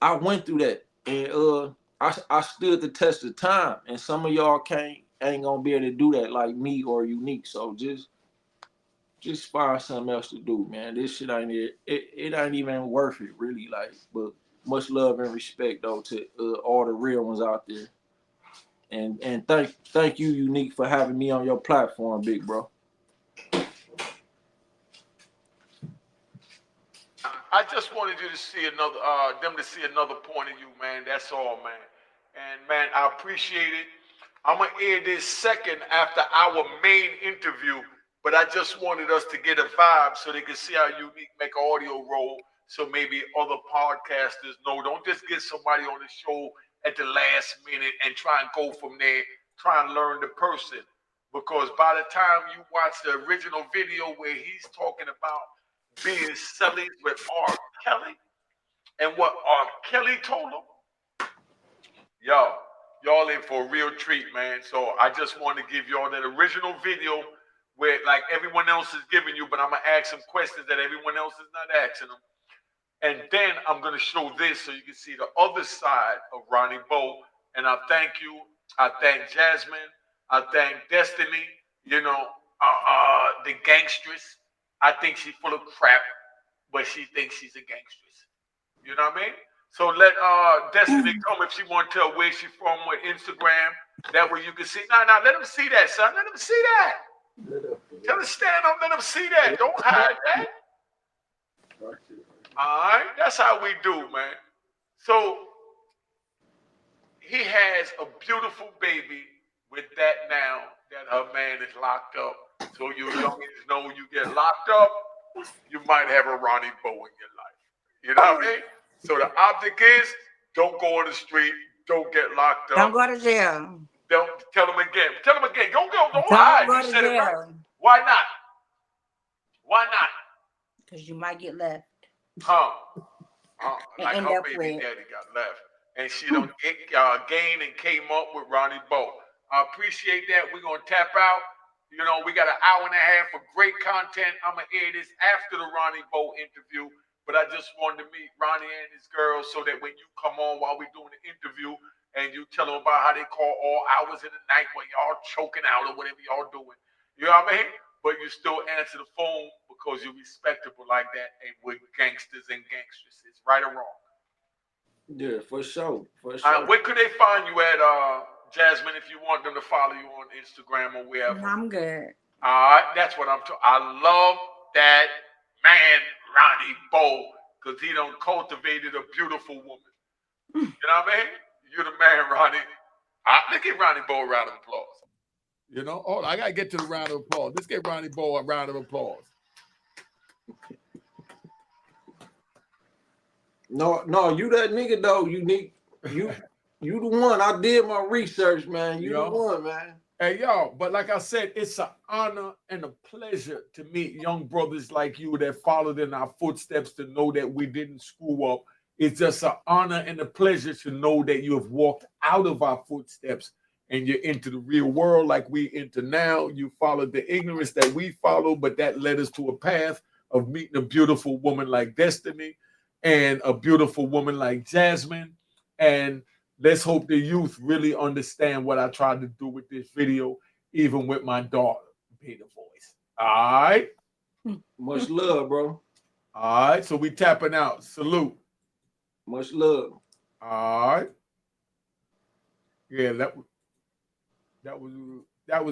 I went through that, and I stood the test of time, and some of y'all ain't gonna be able to do that like me or Unique. So just find something else to do, man. This shit ain't it ain't even worth it, really. Like, but much love and respect though to all the real ones out there, and thank you, Unique, for having me on your platform, big bro. I just wanted you to see another, them to see another point of you, man. That's all, man. And man, I appreciate it. I'm gonna air this second after our main interview, but I just wanted us to get a vibe so they can see how unique make audio roll. So maybe other podcasters know. Don't just get somebody on the show at the last minute and try and go from there. Try and learn the person, because by the time you watch the original video where he's talking about being silly with R. Kelly and what R. Kelly told him, y'all in for a real treat, man. So I just want to give y'all that original video where like everyone else is giving you, but I'm gonna ask some questions that everyone else is not asking them. And then I'm gonna show this so you can see the other side of Ronnie Bo. And I thank you. I thank Jasmine. I thank Destiny. You know, the gangstress. I think she's full of crap, but she thinks she's a gangstress. You know what I mean? So let Destiny come if she want to tell where she's from with Instagram. That way you can see. Nah, let them see that, son. Let them see that. Tell her stand up. Let them see that. Don't hide that. All right, that's how we do, man. So he has a beautiful baby with that now that her man is locked up. So you youngins know you get locked up, you might have a Ronnie Bo in your life. You know what I mean? So the object is, don't go on the street, don't get locked up. Don't go to jail. Don't tell them again. Tell them again. Don't Don't hide. go You to said it right. jail. Why not? Why not? Because you might get left. Like end her up baby with. daddy got left. And she done gained and came up with Ronnie Bo. I appreciate that. We're going to tap out. You know, we got an hour and a half of great content. I'm going to air this after the Ronnie Bo interview. But I just wanted to meet Ronnie and his girls so that when you come on while we're doing the interview and you tell them about how they call all hours of the night when y'all choking out or whatever y'all doing. You know what I mean? But you still answer the phone because you're respectable like that and we're gangsters and gangstresses, right or wrong. Yeah, for sure. For sure. Where could they find you at, Jasmine, if you want them to follow you on Instagram or wherever? I'm good. All right, that's what I'm talking. I love that man, Ronnie Bo, because he done cultivated a beautiful woman. You know what I mean? You're the man, Ronnie. Let's give Ronnie Bo a round of applause. You know, I gotta get to the round of applause. Let's give Ronnie Bo a round of applause. No, you that nigga though. You the one. I did my research, man. You the one, man. Hey, y'all, but like I said, it's an honor and a pleasure to meet young brothers like you that followed in our footsteps, to know that we didn't screw up. It's just an honor and a pleasure to know that you have walked out of our footsteps and you're into the real world like we into now. You followed the ignorance that we followed, but that led us to a path of meeting a beautiful woman like Destiny and a beautiful woman like Jasmine. And let's hope the youth really understand what I tried to do with this video, even with my daughter, be the voice. All right? Much love, bro. All right, so we tapping out. Salute. Much love. All right. Yeah, that was